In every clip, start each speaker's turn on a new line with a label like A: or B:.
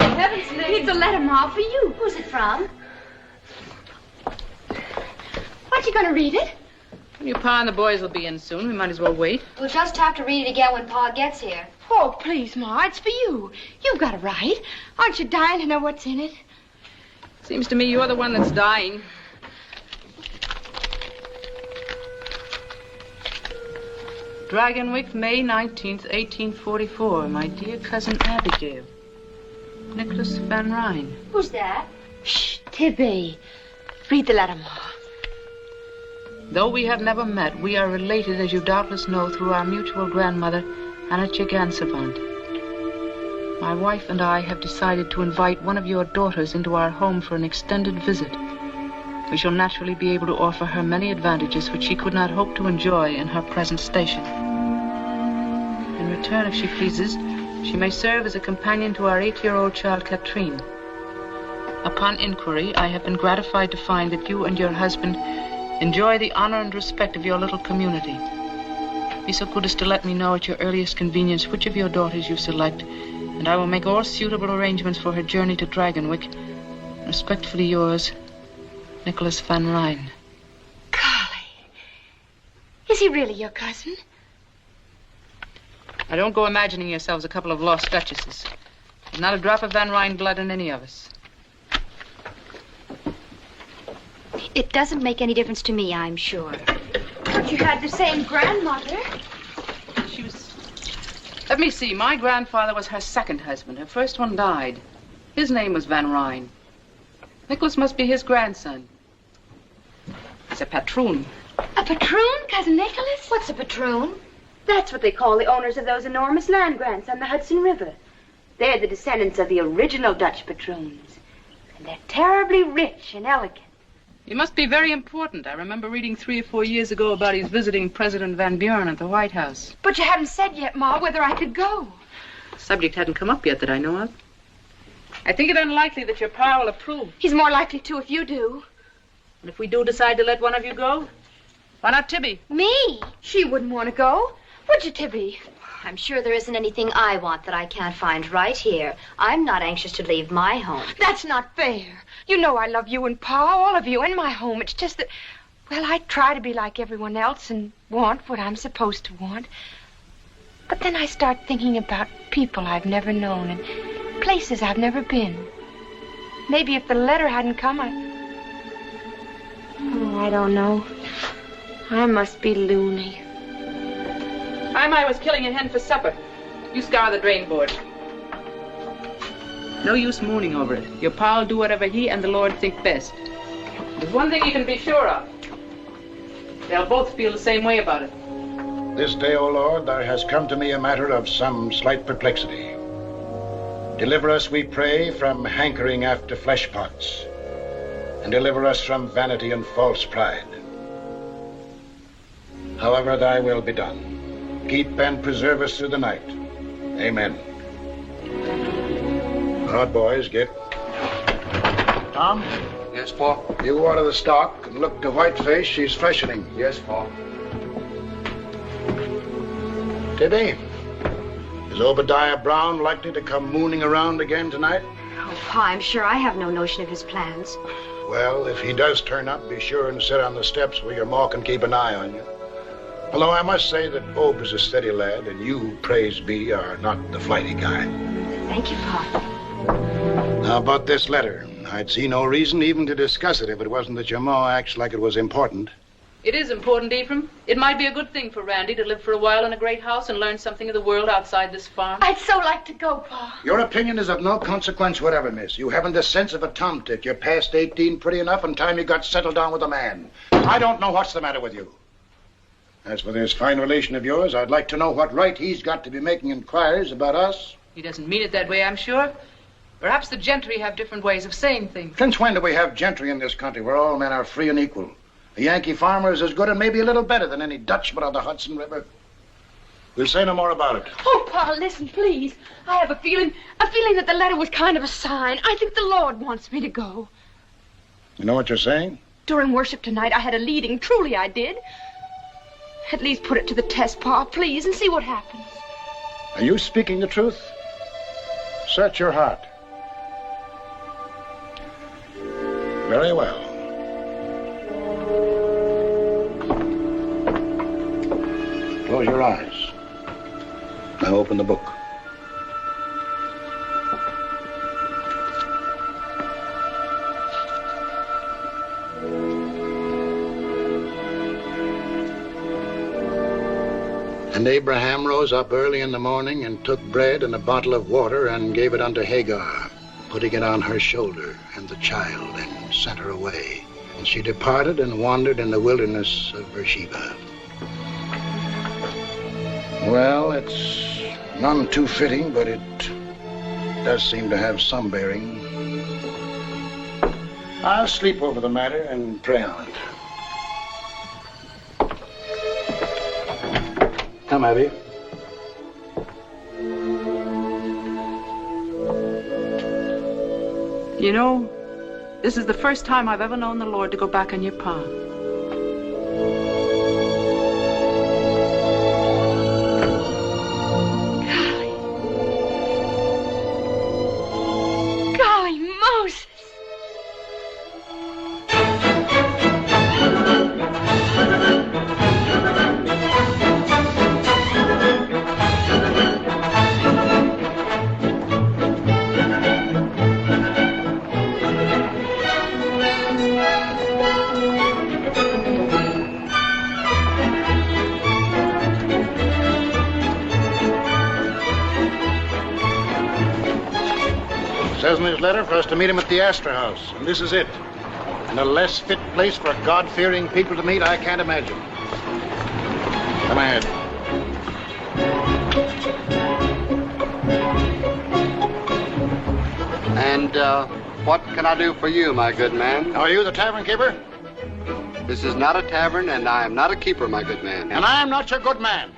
A: heavens, Nick. It's a letter, Ma, for you.
B: Who's it from?
A: Aren't you going to read it?
C: Your Pa and the boys will be in soon. We might as well wait.
B: We'll just have to read it again when Pa gets here.
A: Oh, please, Ma, it's for you. You've got it right. Aren't you dying to know what's in it?
C: Seems to me you're the one that's dying. Dragonwyck, May 19th, 1844. My dear cousin Abigail. Nicholas Van Ryn.
B: Who's that?
A: Shh, Tibby. Read the letter, Ma.
C: Though we have never met, we are related, as you doubtless know, through our mutual grandmother, Anya Seton. My wife and I have decided to invite one of your daughters into our home for an extended visit. We shall naturally be able to offer her many advantages which she could not hope to enjoy in her present station. In return, if she pleases, she may serve as a companion to our 8-year-old child, Katrine. Upon inquiry, I have been gratified to find that you and your husband enjoy the honor and respect of your little community. Be so good as to let me know at your earliest convenience which of your daughters you select, and I will make all suitable arrangements for her journey to Dragonwyck. Respectfully yours, Nicholas Van Ryn.
A: Golly. Is he really your cousin?
C: Now, don't go imagining yourselves a couple of lost duchesses. There's not a drop of Van Ryn blood in any of us.
B: It doesn't make any difference to me, I'm sure.
A: But you had the same grandmother.
C: She was... Let me see. My grandfather was her second husband. Her first one died. His name was Van Ryn. Nicholas must be his grandson. He's a patroon.
A: A patroon, Cousin Nicholas?
B: What's a patroon?
A: That's what they call the owners of those enormous land grants on the Hudson River. They're the descendants of the original Dutch patroons. And they're terribly rich and elegant.
C: He must be very important. I remember reading 3 or 4 years ago about his visiting President Van Buren at the White House.
A: But you haven't said yet, Ma, whether I could go.
C: The subject hadn't come up yet that I know of. I think it unlikely that your pa will approve.
A: He's more likely to if you do.
C: And if we do decide to let one of you go, why not Tibby?
A: Me? She wouldn't want to go. Would you, Tibby?
B: I'm sure there isn't anything I want that I can't find right here. I'm not anxious to leave my home.
A: That's not fair. You know I love you and Pa, all of you, in my home. It's just that, well, I try to be like everyone else and want what I'm supposed to want. But then I start thinking about people I've never known and places I've never been. Maybe if the letter hadn't come, Oh, I don't know. I must be loony.
C: I was killing a hen for supper. You scour the drain board. No use mooning over it. Your pa'll do whatever he and the Lord think best. There's one thing you can be sure of. They'll both feel the same way about it.
D: This day, O Lord, there has come to me a matter of some slight perplexity. Deliver us, we pray, from hankering after flesh pots, and deliver us from vanity and false pride. However thy will be done. Keep and preserve us through the night. Amen. All right, boys, get. Tom?
E: Yes, Pa?
D: You water the stock and look to Whiteface. She's freshening.
E: Yes, Pa.
D: Tibby, is Obadiah Brown likely to come mooning around again tonight?
B: Oh, Pa, I'm sure I have no notion of his plans.
D: Well, if he does turn up, be sure and sit on the steps where your ma can keep an eye on you. Although I must say that Ob is a steady lad, and you, praise be, are not the flighty kind.
B: Thank you, Pa.
D: Now, about this letter, I'd see no reason even to discuss it if it wasn't that your ma acts like it was important.
C: It is important, Ephraim. It might be a good thing for Randy to live for a while in a great house and learn something of the world outside this farm.
A: I'd so like to go, Pa.
D: Your opinion is of no consequence whatever, miss. You haven't the sense of a tomtit. You're past 18 pretty enough in time you got settled down with a man. I don't know what's the matter with you. As for this fine relation of yours, I'd like to know what right he's got to be making inquiries about us.
C: He doesn't mean it that way, I'm sure. Perhaps the gentry have different ways of saying things.
D: Since when do we have gentry in this country where all men are free and equal? A Yankee farmer is as good and maybe a little better than any Dutchman on the Hudson River. We'll say no more about it.
A: Oh, Pa, listen, please. I have a feeling that the letter was kind of a sign. I think the Lord wants me to go.
D: You know what you're saying?
A: During worship tonight, I had a leading. Truly, I did. At least put it to the test, Pa, please, and see what happens.
D: Are you speaking the truth? Search your heart. Very well. Close your eyes. Now open the book. And Abraham rose up early in the morning and took bread and a bottle of water and gave it unto Hagar, putting it on her shoulder and the child, and sent her away. And she departed and wandered in the wilderness of Beersheba. Well, it's none too fitting, but it does seem to have some bearing. I'll sleep over the matter and pray on it. Come, Abby.
C: You know, this is the first time I've ever known the Lord to go back on your pa.
A: Golly Moses!
D: Says in his letter for us to meet him at the Astor House, and this is it. And a less fit place for God-fearing people to meet, I can't imagine. Come ahead.
E: And, what can I do for you, my good man?
D: Are you the tavern keeper?
E: This is not a tavern, and I am not a keeper, my good man.
D: And I am not your good man.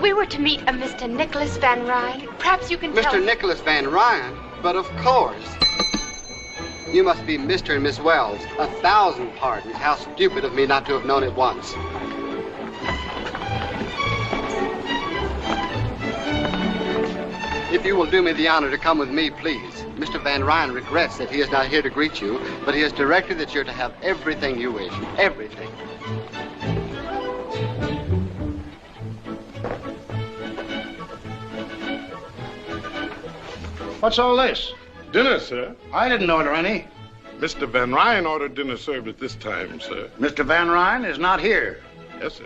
A: We were to meet a Mr. Nicholas Van Ryn. Perhaps you can tell...
E: Mr. Nicholas Van Ryn? But of course. You must be Mr. and Miss Wells. 1,000 pardons. How stupid of me not to have known it once. If you will do me the honor to come with me, please. Mr. Van Ryn regrets that he is not here to greet you, but he has directed that you're to have everything you wish. Everything.
D: What's all this?
F: Dinner, sir.
D: I didn't order any.
F: Mr. Van Ryn ordered dinner served at this time, sir.
D: Mr. Van Ryn is not here.
F: Yes, sir.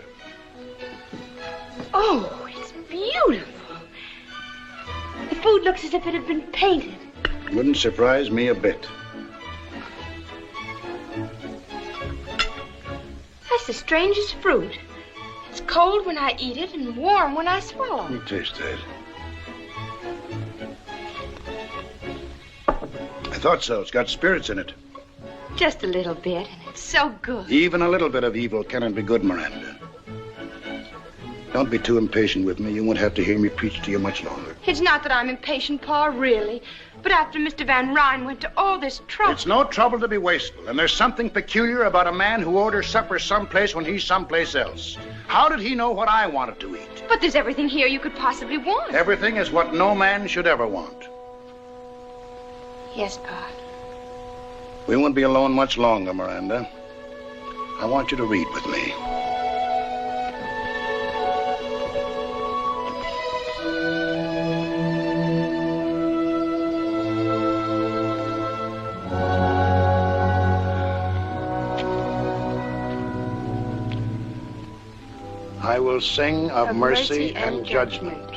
A: Oh, it's beautiful. The food looks as if it had been painted.
D: Wouldn't surprise me a bit.
A: That's the strangest fruit. It's cold when I eat it and warm when I swallow.
D: Let me taste that. I thought so. It's got spirits in it.
A: Just a little bit, and it's so good.
D: Even a little bit of evil cannot be good, Miranda. Don't be too impatient with me. You won't have to hear me preach to you much longer.
A: It's not that I'm impatient, Pa, really. But after Mr. Van Ryn went to all this trouble...
D: It's no trouble to be wasteful, and there's something peculiar about a man who orders supper someplace when he's someplace else. How did he know what I wanted to eat?
A: But there's everything here you could possibly want.
D: Everything is what no man should ever want.
A: Yes, Pa.
D: We won't be alone much longer, Miranda. I want you to read with me. I will sing of mercy and judgment.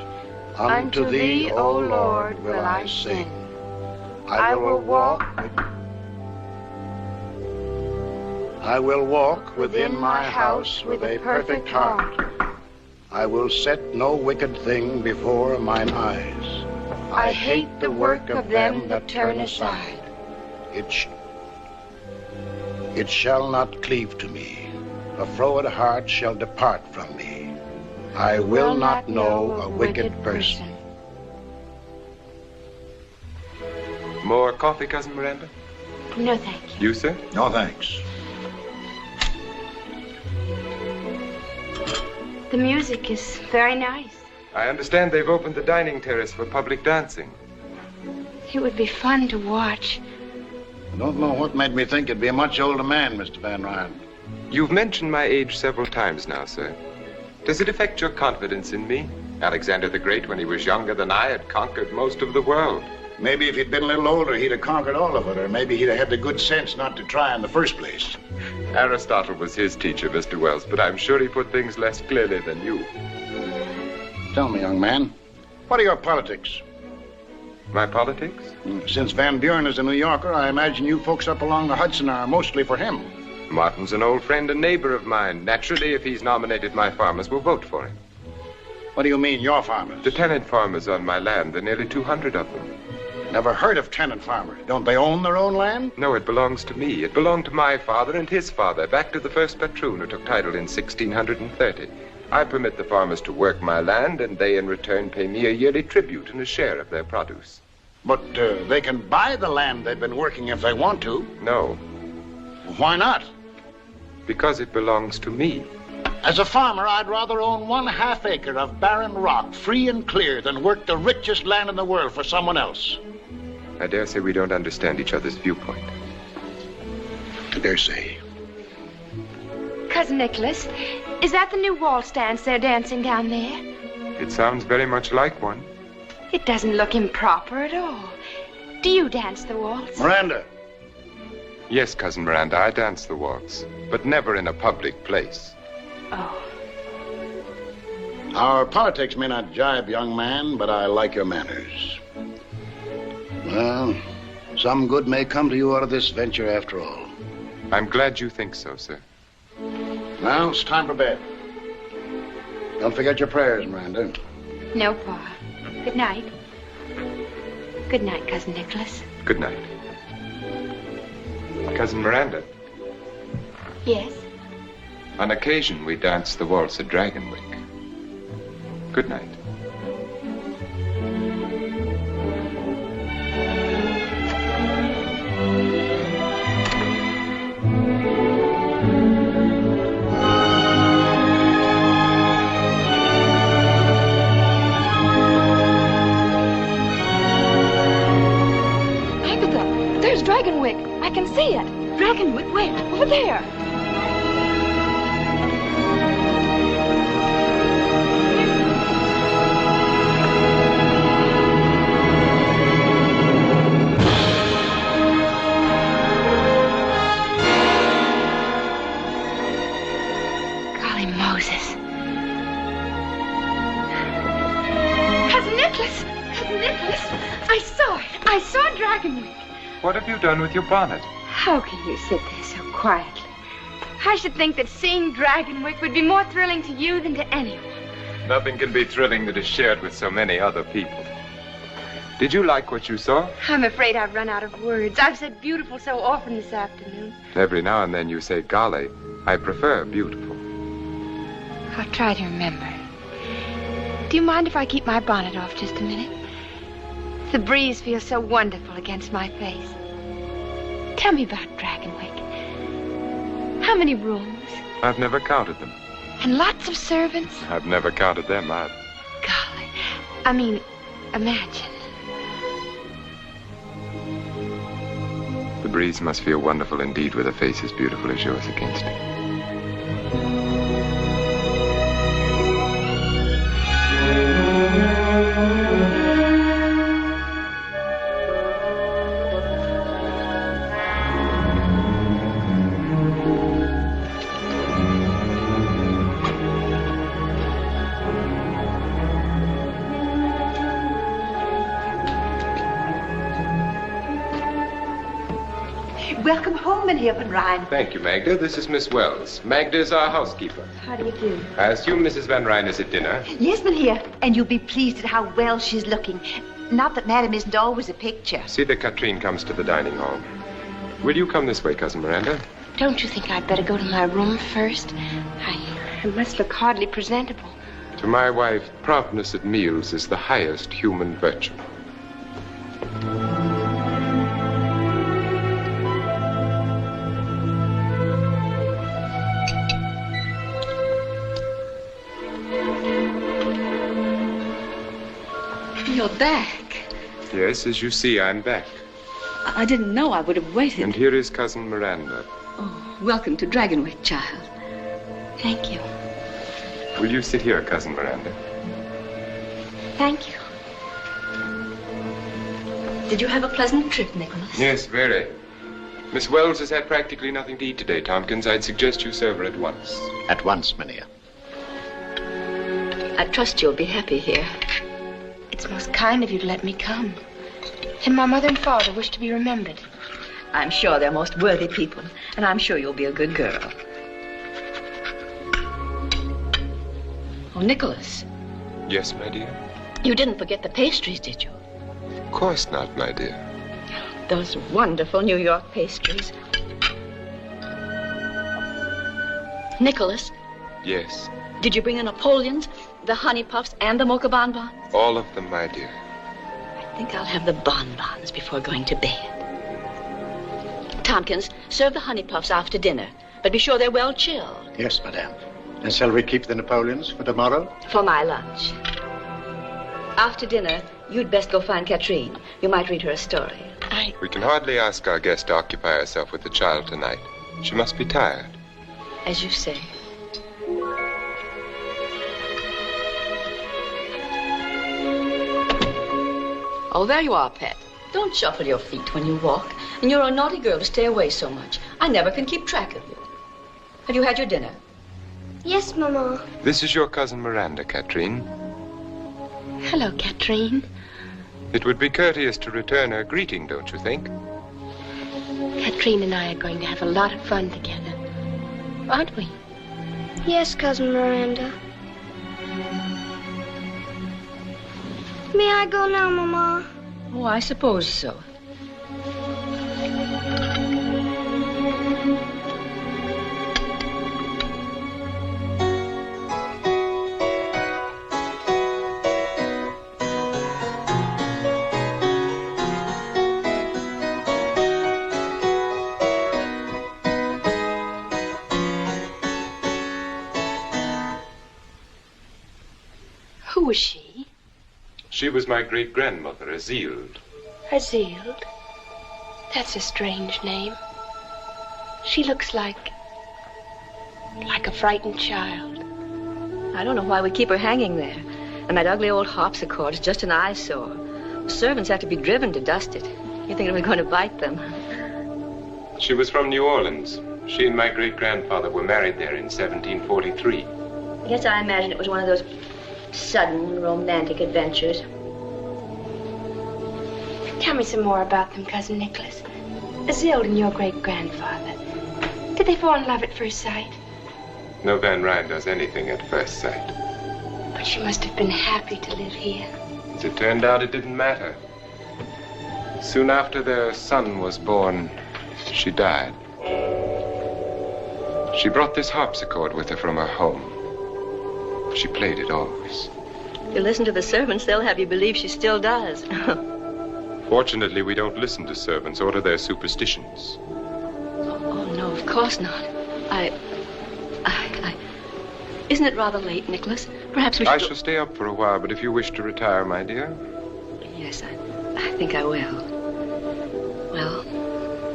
D: Unto thee, O Lord, will I sing. I will walk within my house with a perfect heart. I will set no wicked thing before mine eyes. I hate the work of them that turn aside. It shall not cleave to me. A froward heart shall depart from me. I will not know a wicked person.
G: More coffee, Cousin Miranda?
A: No, thank you.
G: You, sir?
D: No, thanks.
A: The music is very nice.
G: I understand they've opened the dining terrace for public dancing.
A: It would be fun to watch.
D: I don't know what made me think you'd be a much older man, Mr. Van Ryn.
G: You've mentioned my age several times now, sir. Does it affect your confidence in me? Alexander the Great, when he was younger than I, had conquered most of the world.
D: Maybe if he'd been a little older, he'd have conquered all of it, or maybe he'd have had the good sense not to try in the first place.
G: Aristotle was his teacher, Mr. Wells, but I'm sure he put things less clearly than you.
D: Tell me, young man, what are your politics?
G: My politics?
D: Since Van Buren is a New Yorker, I imagine you folks up along the Hudson are mostly for him.
G: Martin's an old friend and neighbor of mine. Naturally, if he's nominated, my farmers will vote for him.
D: What do you mean, your farmers?
G: The tenant farmers on my land. There are nearly 200 of them.
D: Never heard of tenant farmers. Don't they own their own land?
G: No, it belongs to me. It belonged to my father and his father, back to the first patroon who took title in 1630. I permit the farmers to work my land, and they in return pay me a yearly tribute and a share of their produce.
D: But they can buy the land they've been working if they want to.
G: No,
D: Why not?
G: because it belongs to me.
D: As a farmer, I'd rather own 1/2 acre of barren rock, free and clear, than work the richest land in the world for someone else.
G: I dare say we don't understand each other's viewpoint.
D: I dare say.
A: Cousin Nicholas, is that the new waltz dance they're dancing down there?
G: It sounds very much like one.
A: It doesn't look improper at all. Do you dance the waltz?
D: Miranda,
G: Yes, Cousin Miranda, I dance the waltz, but never in a public place.
A: Oh.
D: our politics may not jibe, young man, but I like your manners. Well, some good may come to you out of this venture after all.
G: I'm glad you think so, sir.
D: Now, it's time for bed. Don't forget your prayers, Miranda.
A: No, Pa. Good night. Good night, Cousin Nicholas.
G: Good night. Cousin Miranda,
A: Yes?
G: on occasion we dance the waltz at Dragonwyck. Good night.
A: Agatha, there's Dragonwyck. I can see it. Dragonwyck, where? Over there. Golly Moses. Cousin Nicholas! Cousin Nicholas! I saw it. I saw Dragonwyck.
G: What have you done with your bonnet?
A: How can you sit there so quietly? I should think that seeing Dragonwyck would be more thrilling to you than to anyone.
G: Nothing can be thrilling that is shared with so many other people. Did you like what you saw?
A: I'm afraid I've run out of words. I've said beautiful so often this afternoon.
G: Every now and then you say golly. I prefer beautiful.
A: I'll try to remember. Do you mind if I keep my bonnet off just a minute? The breeze feels so wonderful against my face. Tell me about Dragonwyck. How many rooms?
G: I've never counted them.
A: And lots of servants?
G: I've never counted them either.
A: Golly. I mean, imagine.
G: The breeze must feel wonderful indeed with a face as beautiful as yours against it.
H: Welcome home, Mynheer Van Ryn.
G: Thank you, Magda. This is Miss Wells. Magda is our housekeeper.
H: How do you do?
G: I assume Mrs. Van Ryn is at dinner.
H: Yes, Mynheer, and you'll be pleased at how well she's looking. Not that Madam isn't always a picture.
G: See that Katrine comes to the dining hall. Will you come this way, Cousin Miranda?
A: Don't you think I'd better go to my room first? I must look hardly presentable.
G: To my wife, promptness at meals is the highest human virtue.
A: You're back.
G: Yes, as you see, I'm back.
I: I didn't know I would have waited.
G: And here is Cousin Miranda.
I: Oh, welcome to Dragonwyck, child.
A: Thank you.
G: Will you sit here, Cousin Miranda?
A: Thank you.
I: Did you have a pleasant trip, Nicholas?
G: Yes, very. Miss Wells has had practically nothing to eat today, Tompkins. I'd suggest you serve her at once.
D: At once, Minia.
I: I trust you'll be happy here.
A: It's most kind of you to let me come. And my mother and father wish to be remembered.
I: I'm sure they're most worthy people, and I'm sure you'll be a good girl. Oh, Nicholas.
G: Yes, my dear?
I: You didn't forget the pastries, did you?
G: Of course not, my dear.
I: Those wonderful New York pastries. Nicholas,
G: Yes.
I: did you bring the Napoleons, the honey puffs, and the mocha bonbons?
G: All of them, my dear.
I: I think I'll have the bonbons before going to bed. Tompkins, serve the honey puffs after dinner, but be sure they're well chilled.
D: Yes, madame. And shall we keep the Napoleons for tomorrow?
I: For my lunch. After dinner, you'd best go find Katrine. You might read her a story.
G: We can hardly ask our guest to occupy herself with the child tonight. She must be tired.
I: As you say. Oh, there you are, Pet. Don't shuffle your feet when you walk. And you're a naughty girl to stay away so much. I never can keep track of you. Have you had your dinner?
J: Yes, Mama.
G: This is your cousin Miranda, Katrine.
A: Hello, Katrine.
G: It would be courteous to return her greeting, don't you think?
A: Katrine and I are going to have a lot of fun together. Aren't we?
J: Yes, Cousin Miranda. May I go now, Mama?
I: Oh, I suppose so.
A: Who was she?
G: She was my great-grandmother, Azild.
A: Azild? That's a strange name. She looks like a frightened child.
I: I don't know why we keep her hanging there. And that ugly old harpsichord is just an eyesore. The servants have to be driven to dust it. You think we're going to bite them?
G: She was from New Orleans. She and my great-grandfather were married there in 1743.
B: I guess I imagine it was one of those sudden romantic adventures.
A: Tell me some more about them, Cousin Nicholas. Azild and your great-grandfather. Did they fall in love at first sight?
G: No Van Ryn does anything at first sight.
A: But she must have been happy to live here.
G: As it turned out, it didn't matter. Soon after their son was born, she died. She brought this harpsichord with her from her home. She played it always.
I: If you listen to the servants, they'll have you believe she still does.
G: Fortunately, we don't listen to servants or to their superstitions.
I: Oh, no, of course not. Isn't it rather late, Nicholas? Perhaps we should
G: I shall stay up for a while, but if you wish to retire, my dear.
I: Yes, I think I will. Well,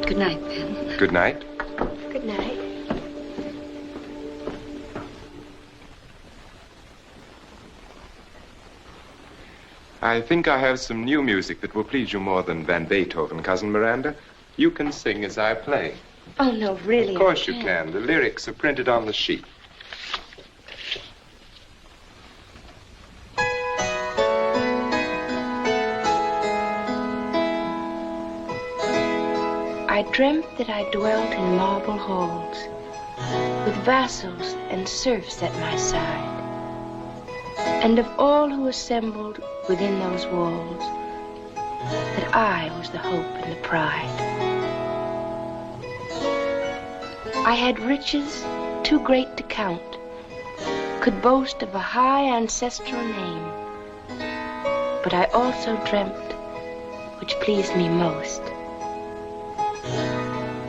I: good night, then.
G: Good night.
A: Good night.
G: I think I have some new music that will please you more than Van Beethoven, Cousin Miranda. You can sing as I play.
A: Oh, no, really?
G: Of course you can. The lyrics are printed on the sheet.
A: I dreamt that I dwelt in marble halls, with vassals and serfs at my side, and of all who assembled within those walls, that I was the hope and the pride. I had riches too great to count, could boast of a high ancestral name, but I also dreamt, which pleased me most,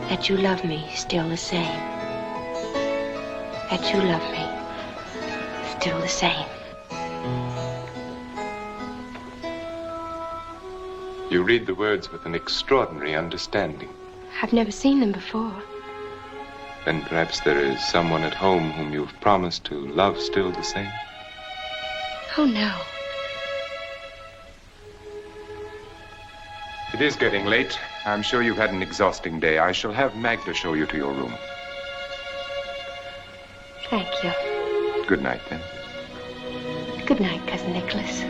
A: that you love me still the same. That you love me still the same.
G: You read the words with an extraordinary understanding.
A: I've never seen them before.
G: Then perhaps there is someone at home whom you've promised to love still the same?
A: Oh, no.
G: It is getting late. I'm sure you've had an exhausting day. I shall have Magda show you to your room.
A: Thank you.
G: Good night, then.
A: Good night, Cousin Nicholas.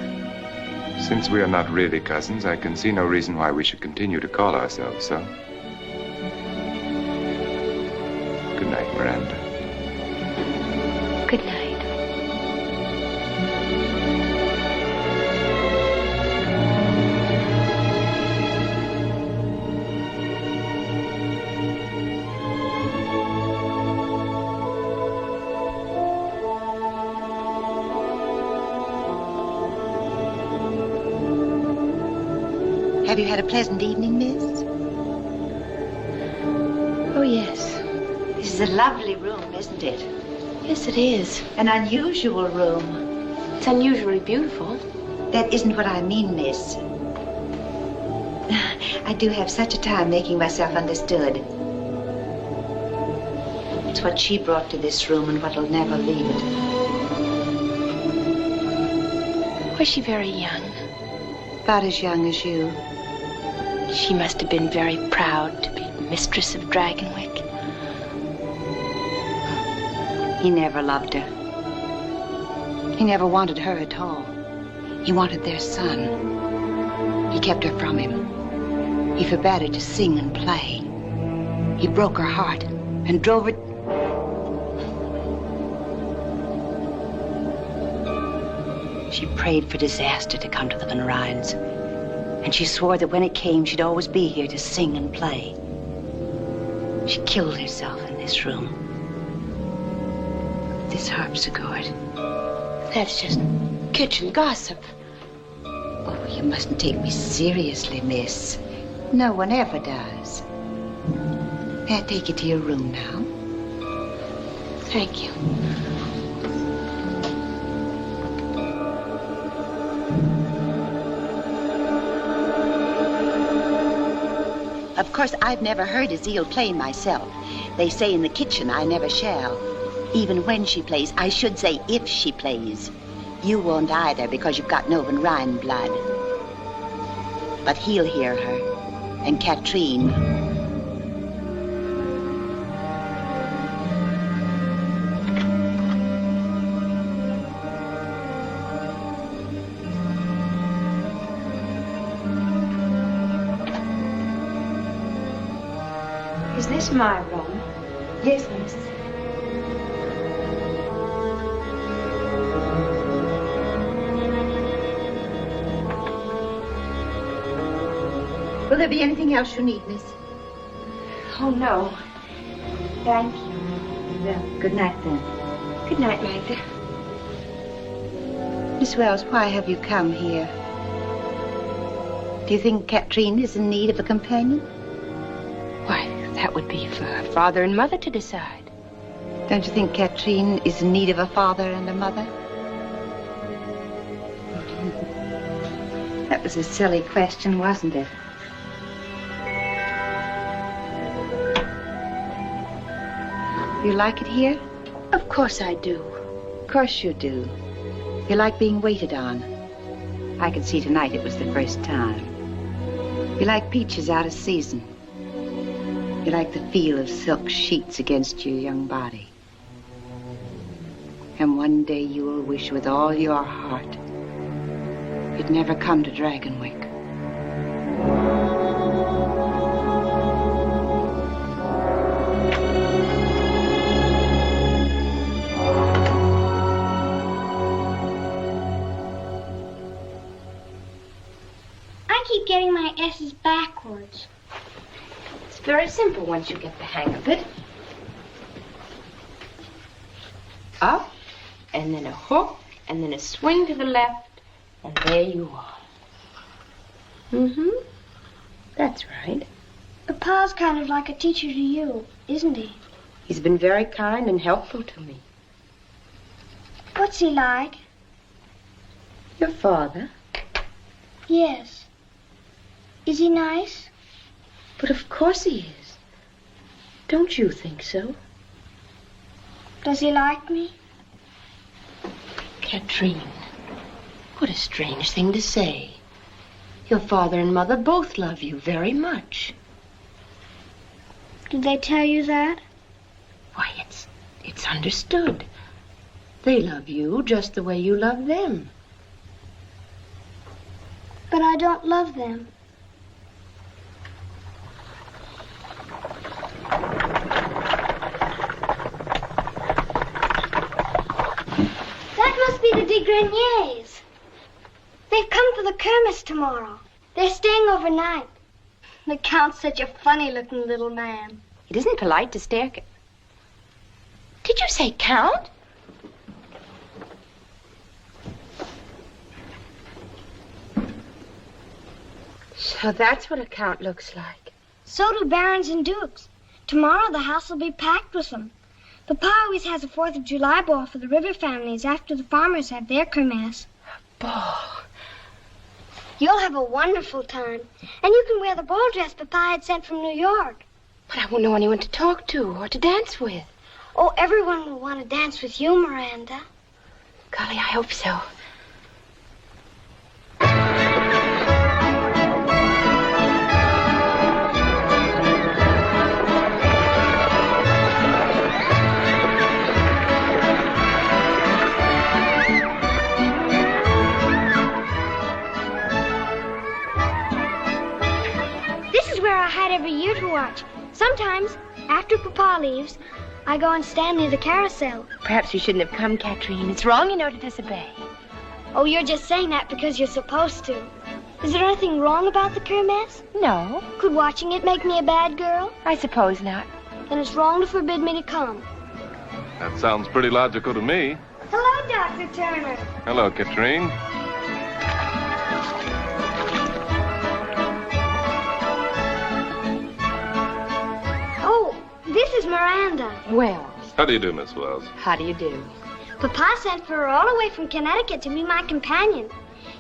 G: Since we are not really cousins, I can see no reason why we should continue to call ourselves so. Good night, Miranda.
A: Good night.
H: Have you had a pleasant evening, miss?
A: Oh, yes.
H: This is a lovely room, isn't it?
A: Yes, it is.
H: An unusual room.
A: It's unusually beautiful.
H: That isn't what I mean, miss. I do have such a time making myself understood. It's what she brought to this room and what'll never leave it.
A: Was she very young?
H: About as young as you.
A: She must have been very proud to be mistress of Dragonwyck.
H: He never loved her. He never wanted her at all. He wanted their son. He kept her from him. He forbade her to sing and play. He broke her heart and drove her... She prayed for disaster to come to the Van Ryns. And she swore that when it came, she'd always be here to sing and play. She killed herself in this room. This harpsichord.
A: That's just kitchen gossip.
H: Oh, you mustn't take me seriously, miss. No one ever does. May I take you to your room now?
A: Thank you.
H: Of course, I've never heard Azeel play myself. They say in the kitchen I never shall. Even when she plays, I should say if she plays. You won't either because you've got no Van Ryn blood. But he'll hear her. And Katrine.
A: Is this my room?
H: Yes, miss. Will there be anything else you need, miss?
A: Oh, no. Thank you.
H: Well, good night, then.
A: Good night, Magda.
H: Miss Wells, why have you come here? Do you think Katrine is in need of a companion?
A: Why, that would be for her father and mother to decide.
H: Don't you think Katrine is in need of a father and a mother? That was a silly question, wasn't it? You like it here?
A: Of course I do.
H: Of course you do. You like being waited on. I could see tonight it was the first time. You like peaches out of season. You like the feel of silk sheets against your young body. And one day you will wish with all your heart you'd never come to Dragonwyck.
J: I keep getting my S's backwards.
A: It's very simple once you get the hang of it. Up, and then a hook, and then a swing to the left, and there you are. Mm-hmm. That's right.
J: But Pa's kind of like a teacher to you, isn't he?
A: He's been very kind and helpful to me.
J: What's he like?
A: Your father?
J: Yes. Is he nice?
A: But of course he is. Don't you think so?
J: Does he like me?
A: Katrine, what a strange thing to say. Your father and mother both love you very much.
J: Did they tell you that?
A: Why, it's understood. They love you just the way you love them.
J: But I don't love them. That must be the de Greniers. They've come for the Kermesse tomorrow. They're staying overnight. The Count's such a funny-looking little man.
A: It isn't polite to stare. Did you say Count? So that's what a count looks like.
J: So do barons and dukes. Tomorrow the house will be packed with them. Papa always has a 4th of July ball for the Revere families after the farmers have their Kermesse.
A: Ball.
J: You'll have a wonderful time. And you can wear the ball dress Papa had sent from New York.
A: But I won't know anyone to talk to or to dance with.
J: Oh, everyone will want to dance with you, Miranda.
A: Golly, I hope so.
J: I hide every year to watch. Sometimes, after Papa leaves, I go and stand near the carousel.
A: Perhaps you shouldn't have come, Katrine. It's wrong, you know, to disobey.
J: Oh, you're just saying that because you're supposed to. Is there anything wrong about the Kermesse?
A: No.
J: Could watching it make me a bad girl?
A: I suppose not.
J: Then it's wrong to forbid me to come.
K: That sounds pretty logical to me.
J: Hello, Dr. Turner.
K: Hello, Katrine.
J: This is Miranda.
A: Wells.
K: How do you do, Miss Wells?
A: How do you do?
J: Papa sent for her all the way from Connecticut to be my companion.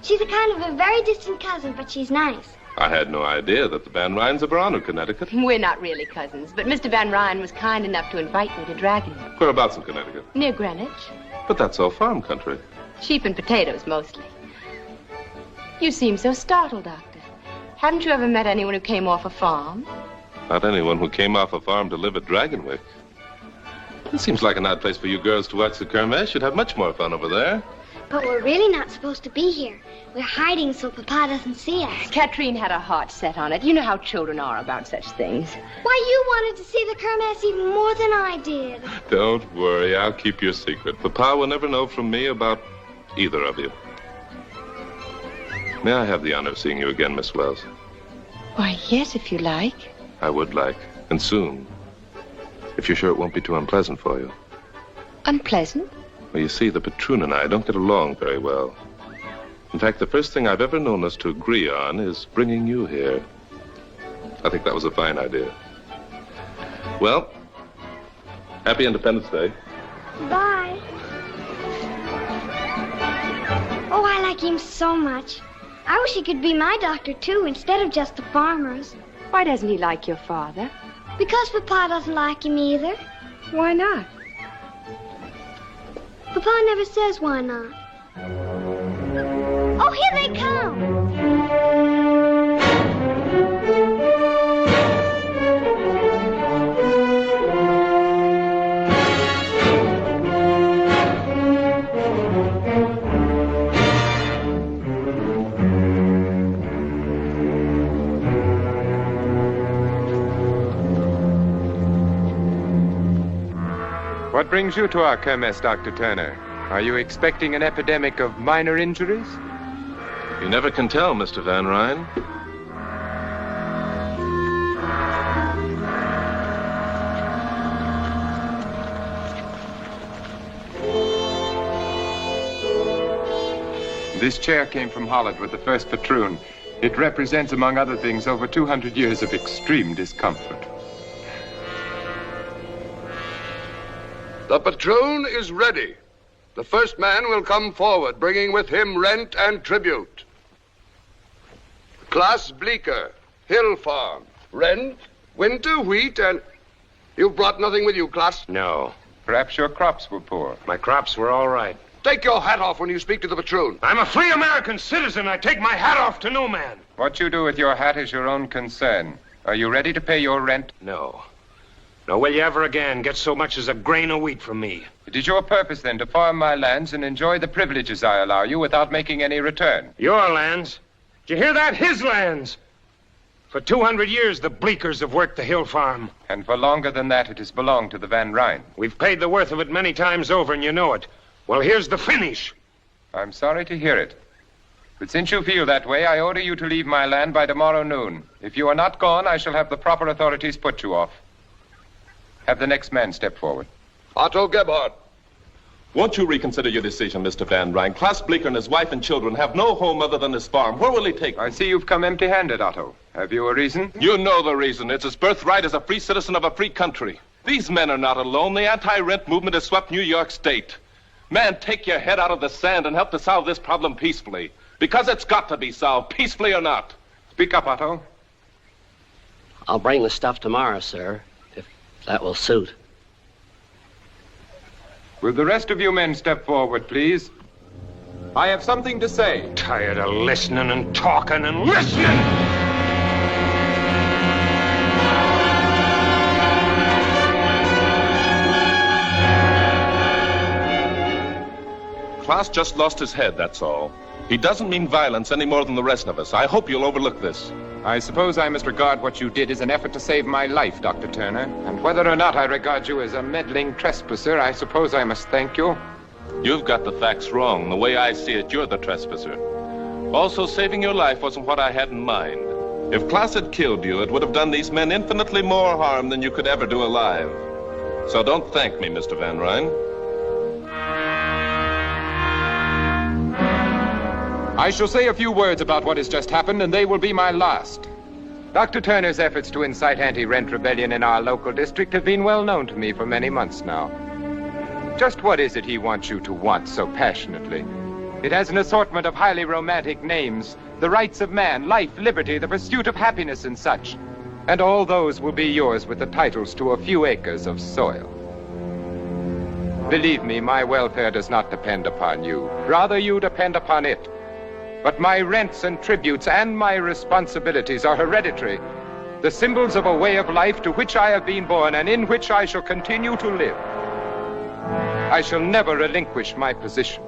J: She's a kind of a very distant cousin, but she's nice.
K: I had no idea that the Van Ryns ever honored Connecticut.
A: We're not really cousins, but Mr. Van Ryn was kind enough to invite me to Dragonwyck.
K: Whereabouts in Connecticut?
A: Near Greenwich.
K: But that's all farm country.
A: Sheep and potatoes, mostly. You seem so startled, Doctor. Haven't you ever met anyone who came off a farm?
K: Not anyone who came off a farm to live at Dragonwyck. It seems like an odd place for you girls to watch the Kermesse. You'd have much more fun over there.
J: But we're really not supposed to be here. We're hiding so Papa doesn't see us.
A: Katrine had her heart set on it. You know how children are about such things.
J: Why, you wanted to see the Kermesse even more than I did.
K: Don't worry. I'll keep your secret. Papa will never know from me about either of you. May I have the honor of seeing you again, Miss Wells?
A: Why, yes, if you like.
K: I would like, and soon. If you're sure it won't be too unpleasant for you.
A: Unpleasant?
K: Well, you see, the patroon and I don't get along very well. In fact, the first thing I've ever known us to agree on is bringing you here. I think that was a fine idea. Well, happy Independence Day.
J: Bye. Oh, I like him so much. I wish he could be my doctor, too, instead of just the farmers.
A: Why doesn't he like your father?
J: Because Papa doesn't like him either.
A: Why not?
J: Papa never says why not. Oh, here they come!
G: What brings you to our Kermesse, Dr. Turner? Are you expecting an epidemic of minor injuries?
K: You never can tell, Mr. Van Ryn.
G: This chair came from Holland with the first patroon. It represents, among other things, over 200 years of extreme discomfort.
L: The patroon is ready. The first man will come forward, bringing with him rent and tribute. Class Bleecker, Hill Farm. Rent, winter wheat, and... You've brought nothing with you, Class?
M: No.
G: Perhaps your crops were poor.
M: My crops were all right.
L: Take your hat off when you speak to the patroon.
M: I'm a free American citizen. I take my hat off to no man.
G: What you do with your hat is your own concern. Are you ready to pay your rent?
M: No. Nor will you ever again get so much as a grain of wheat from me.
G: It is your purpose, then, to farm my lands and enjoy the privileges I allow you without making any return.
M: Your lands? Did you hear that? His lands! For 200 years, the Bleeckers have worked the hill farm.
G: And for longer than that, it has belonged to the Van Ryn.
M: We've paid the worth of it many times over, and you know it. Well, here's the finish.
G: I'm sorry to hear it. But since you feel that way, I order you to leave my land by tomorrow noon. If you are not gone, I shall have the proper authorities put you off. Have the next man step forward.
L: Otto Gebhardt.
K: Won't you reconsider your decision, Mr. Van Ryn? Klaus Bleecker and his wife and children have no home other than his farm. Where will he take them?
G: I see you've come empty-handed, Otto. Have you a reason?
K: You know the reason. It's his birthright as a free citizen of a free country. These men are not alone. The anti-rent movement has swept New York State. Man, take your head out of the sand and help to solve this problem peacefully. Because it's got to be solved, peacefully or not.
G: Speak up, Otto.
N: I'll bring the stuff tomorrow, sir, if that will suit.
G: Will the rest of you men step forward, please? I have something to say.
M: Tired of listening and talking and listening!
K: Klaus just lost his head, that's all. He doesn't mean violence any more than the rest of us. I hope you'll overlook this.
G: I suppose I must regard what you did as an effort to save my life, Dr. Turner. And whether or not I regard you as a meddling trespasser, I suppose I must thank you.
K: You've got the facts wrong. The way I see it, you're the trespasser. Also, saving your life wasn't what I had in mind. If Klaus had killed you, it would have done these men infinitely more harm than you could ever do alive. So don't thank me, Mr. Van Ryn.
G: I shall say a few words about what has just happened, and they will be my last. Dr. Turner's efforts to incite anti-rent rebellion in our local district have been well known to me for many months now. Just what is it he wants you to want so passionately? It has an assortment of highly romantic names, the rights of man, life, liberty, the pursuit of happiness, and such. And all those will be yours with the titles to a few acres of soil. Believe me, my welfare does not depend upon you. Rather, you depend upon it. But my rents and tributes and my responsibilities are hereditary, the symbols of a way of life to which I have been born and in which I shall continue to live. I shall never relinquish my position.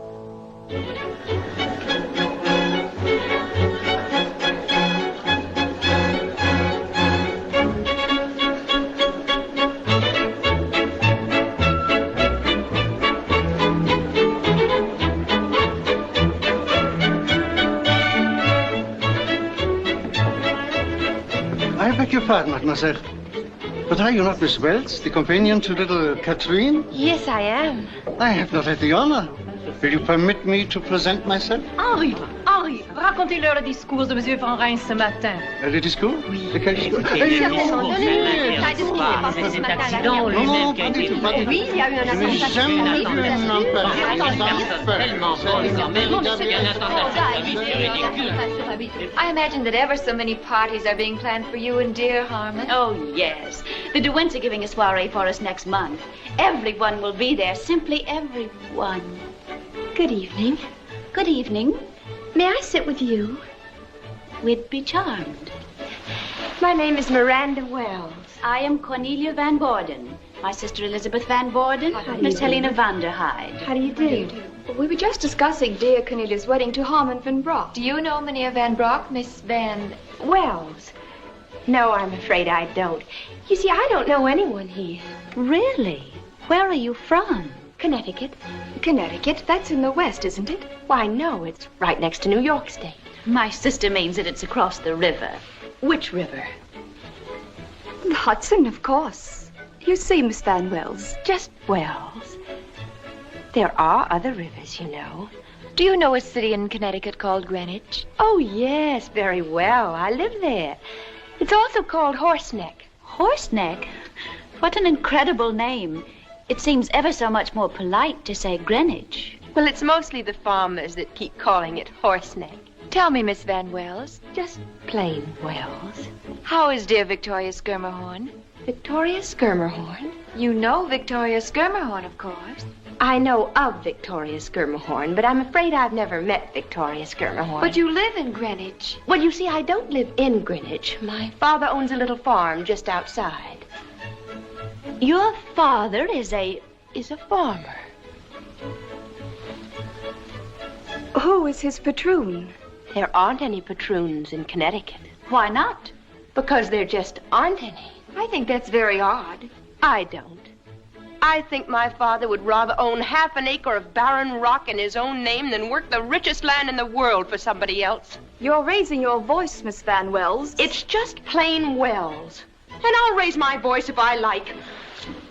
O: I beg your pardon, mademoiselle. But are you not Miss Wells, the companion to little Catherine?
A: Yes, I am.
O: I have not had the honor. Will you permit me to present myself?
P: Henri, racontez-leur le discours de M. Van Ryn ce matin.
O: Le discours?
P: Oui.
O: De quel discours?
P: Certainement.
O: Non, pas du tout, pas du tout.
P: Oui, il y a eu un
O: Je n'ai jamais vu un homme
B: I imagine that ever so many parties are being planned for you and dear Harmon.
Q: Oh, yes. The DeWints are giving a soiree for us next month. Everyone will be there, simply everyone.
A: Good evening.
Q: Good evening.
A: May I sit with you?
Q: We'd be charmed.
A: My name is Miranda Wells.
Q: I am Cornelia Van Borden. My sister Elizabeth Van Borden, Miss Helena Vanderhyde.
A: How do you do?
B: We were just discussing dear Cornelia's wedding to Harmon Van Brock. Do you know Mynheer Van Brock, Miss Van...
A: Wells? No, I'm afraid I don't. You see, I don't know anyone here.
Q: Really? Where are you from?
A: Connecticut.
B: Connecticut? That's in the west, isn't it?
A: Why, no, it's right next to New York State.
Q: My sister means that it's across the river. Which river?
B: The Hudson, of course. You see, Miss Van Wells.
A: Just Wells. There are other rivers, you know.
B: Do you know a city in Connecticut called Greenwich?
A: Oh, yes, very well. I live there. It's also called Horseneck.
Q: Horseneck? What an incredible name. It seems ever so much more polite to say Greenwich.
A: Well, it's mostly the farmers that keep calling it Horseneck. Tell me, Miss Van Wells, just plain Wells, how is dear Victoria Schermerhorn? Victoria Schermerhorn? You know Victoria Schermerhorn, of course. I know of Victoria Schermerhorn, but I'm afraid I've never met Victoria Schermerhorn.
Q: But you live in Greenwich.
A: Well, you see, I don't live in Greenwich. My father owns a little farm just outside.
Q: Your father is a
A: farmer.
Q: Who is his patroon?
A: There aren't any patroons in Connecticut.
Q: Why not?
A: Because there just aren't any. I think that's very odd. I don't. I think my father would rather own half an acre of barren rock in his own name than work the richest land in the world for somebody else.
Q: You're raising your voice, Miss Van Wells.
A: It's just plain Wells. And I'll raise my voice if I like.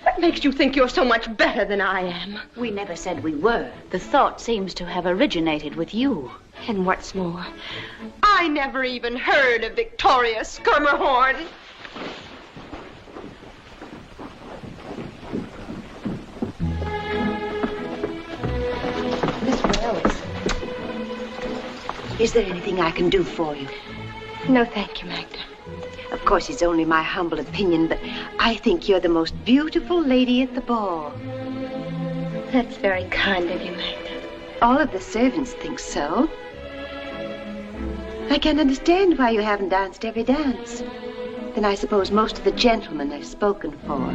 A: What makes you think you're so much better than I am?
Q: We never said we were. The thought seems to have originated with you.
A: And what's more, I never even heard of Victoria Schermerhorn.
H: Miss Wells, is there anything I can do for you?
A: No, thank you, Magda.
H: Of course, it's only my humble opinion, but I think you're the most beautiful lady at the ball.
A: That's very kind of you, Magda.
H: All of the servants think so. I can't understand why you haven't danced every dance. Then I suppose most of the gentlemen are spoken for.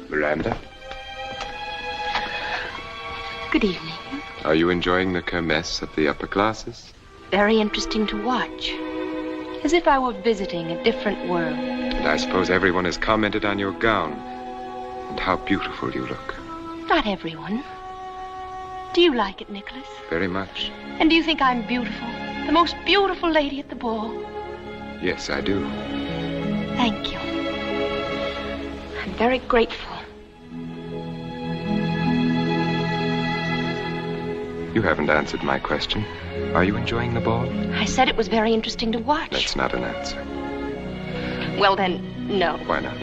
G: Miranda,
A: Good evening.
G: are you enjoying the kermesse of the upper classes?
A: Very interesting to watch. As if I were visiting a different world.
G: And I suppose everyone has commented on your gown and how beautiful you look.
A: Not everyone. Do you like it, Nicholas?
G: Very much.
A: And do you think I'm beautiful? The most beautiful lady at the ball?
G: Yes, I do.
A: Thank you. I'm very grateful.
G: You haven't answered my question. Are you enjoying the ball?
A: I said it was very interesting to watch.
G: That's not an answer.
A: Well, then, no.
G: Why not?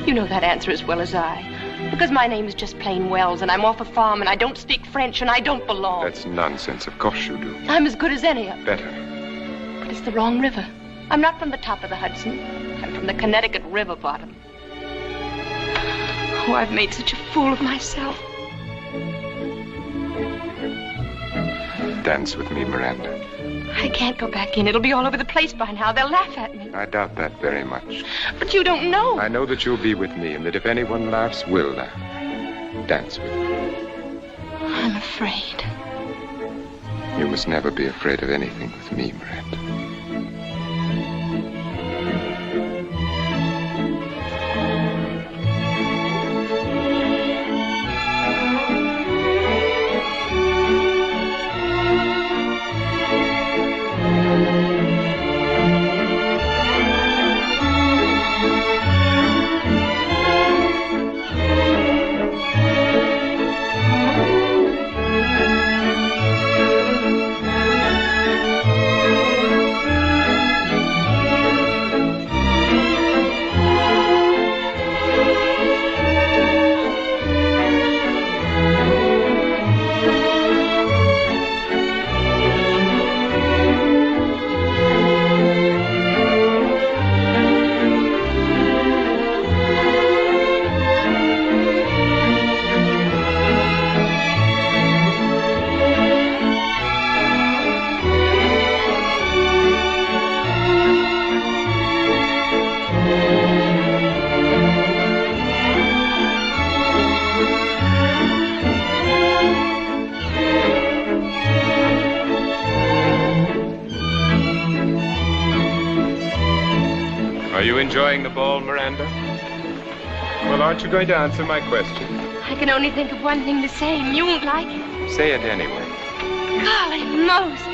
A: You know that answer as well as I. Because my name is just plain Wells, and I'm off a farm, and I don't speak French, and I don't belong.
G: That's nonsense. Of course you do.
A: I'm as good as any of them.
G: Better.
A: But it's the wrong river. I'm not from the top of the Hudson. I'm from the Connecticut river bottom. Oh, I've made such a fool of myself.
G: Dance with me, Miranda.
A: I can't go back in. It'll be all over the place by now. They'll laugh at me.
G: I doubt that very much.
A: But you don't know.
G: I know that you'll be with me, and that if anyone laughs, we'll laugh. Dance with me.
A: I'm afraid.
G: You must never be afraid of anything with me, Miranda. Are you enjoying the ball, Miranda? Well, aren't you going to answer my question?
A: I can only think of one thing to say, and you won't like it.
G: Say it anyway.
A: Golly Moses.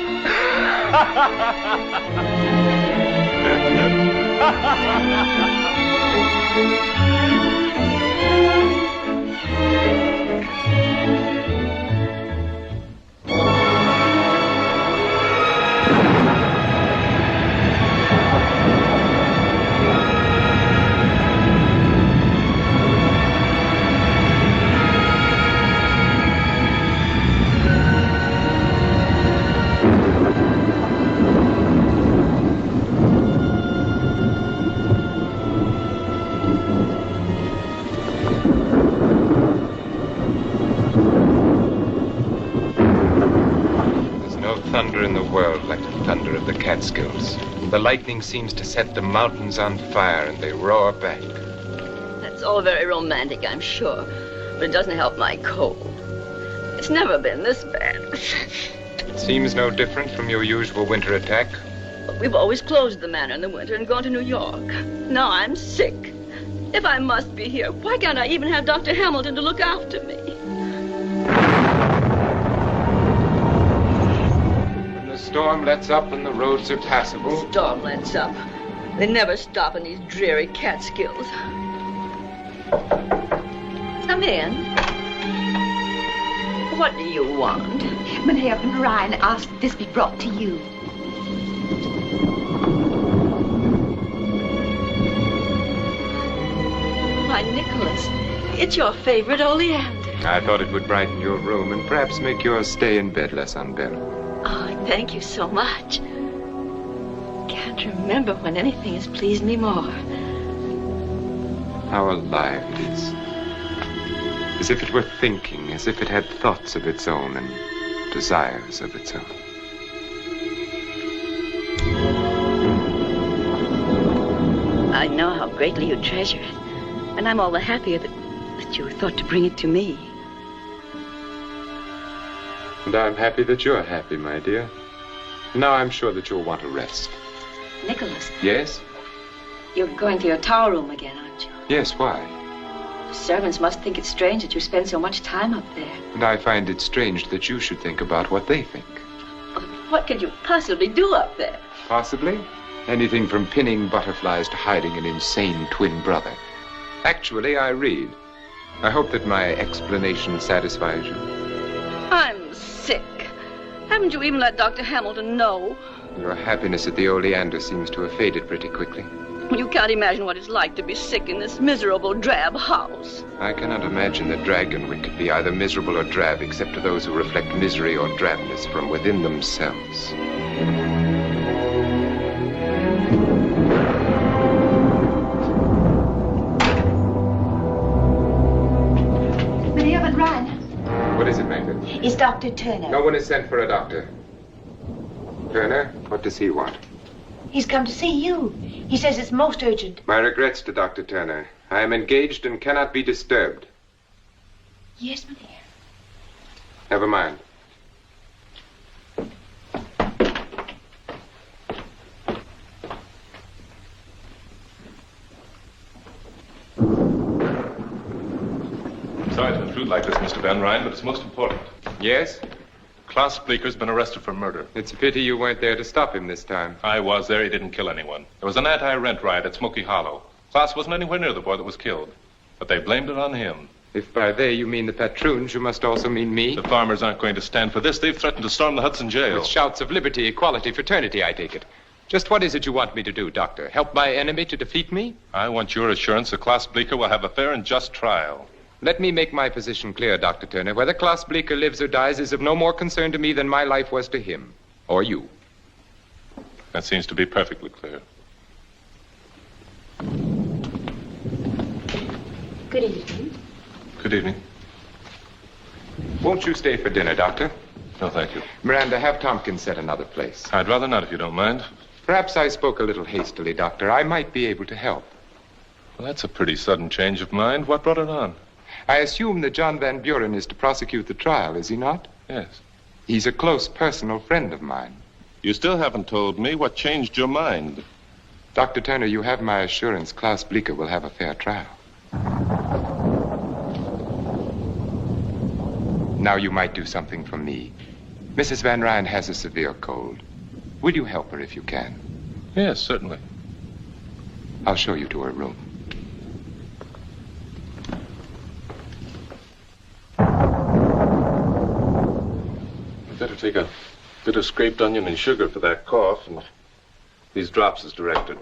G: Catskills. The lightning seems to set the mountains on fire and they roar back.
I: That's all very romantic, I'm sure, but it doesn't help my cold. It's never been this bad.
G: It seems no different from your usual winter attack.
I: But we've always closed the manor in the winter and gone to New York. Now I'm sick. If I must be here, why can't I even have Dr. Hamilton to look after me?
G: The storm lets up and the roads are passable.
I: The storm lets up. They never stop in these dreary Catskills. Come in. What do you want?
H: Mynheer Van Rijn asked this be brought to you.
I: Why, Nicholas, it's your favorite oleander.
G: I thought it would brighten your room and perhaps make your stay in bed less unbearable.
I: Oh, thank you so much. Can't remember when anything has pleased me more.
G: How alive it is. As if it were thinking, as if it had thoughts of its own and desires of its own.
I: I know how greatly you treasure it, and I'm all the happier that you thought to bring it to me.
G: And I'm happy that you're happy, my dear. Now I'm sure that you'll want to rest.
I: Nicholas.
G: Yes?
I: You're going to your tower room again, aren't you?
G: Yes, why?
I: The servants must think it's strange that you spend so much time up there.
G: And I find it strange that you should think about what they think.
I: What could you possibly do up there?
G: Possibly. Anything from pinning butterflies to hiding an insane twin brother. Actually, I read. I hope that my explanation satisfies you.
I: I'm sick. Haven't you even let Dr. Hamilton know?
G: Your happiness at the Oleander seems to have faded pretty quickly.
I: You can't imagine what it's like to be sick in this miserable, drab house.
G: I cannot imagine that Dragonwyck could be either miserable or drab except to those who reflect misery or drabness from within themselves.
H: Mynheer Van Rijn.
G: What is it, Magda?
H: Is Dr. Turner?
G: No one is sent for a doctor. Turner, what does he want?
A: He's come to see you. He says it's most urgent.
G: My regrets to Dr. Turner. I am engaged and cannot be disturbed.
A: Yes, Mynheer.
G: Never mind.
K: Sorry to intrude like this, Mr. Van Rijn, but it's most important.
G: Yes?
K: Klaus Bleecker's been arrested for murder.
G: It's a pity you weren't there to stop him this time.
K: I was there. He didn't kill anyone. There was an anti-rent riot at Smoky Hollow. Klaus wasn't anywhere near the boy that was killed. But they blamed it on him.
G: If by they you mean the patroons, you must also mean me.
K: The farmers aren't going to stand for this. They've threatened to storm the Hudson jail.
G: With shouts of liberty, equality, fraternity, I take it. Just what is it you want me to do, Doctor? Help my enemy to defeat me?
K: I want your assurance that Klaus Bleecker will have a fair and just trial.
G: Let me make my position clear, Dr. Turner. Whether Klaus Bleecker lives or dies is of no more concern to me than my life was to him. Or you.
K: That seems to be perfectly clear.
A: Good evening.
K: Good evening.
G: Won't you stay for dinner, Doctor?
K: No, thank you.
G: Miranda, have Tompkins set another place.
K: I'd rather not, if you don't mind.
G: Perhaps I spoke a little hastily, Doctor. I might be able to help.
K: Well, that's a pretty sudden change of mind. What brought it on?
G: I assume that John Van Buren is to prosecute the trial, is he not?
K: Yes.
G: He's a close personal friend of mine.
K: You still haven't told me what changed your mind.
G: Dr. Turner, you have my assurance Klaus Bleecker will have a fair trial. Now you might do something for me. Mrs. Van Rijn has a severe cold. Will you help her if you can?
K: Yes, certainly.
G: I'll show you to her room.
K: take a bit of scraped onion and sugar for that cough, and these drops as directed.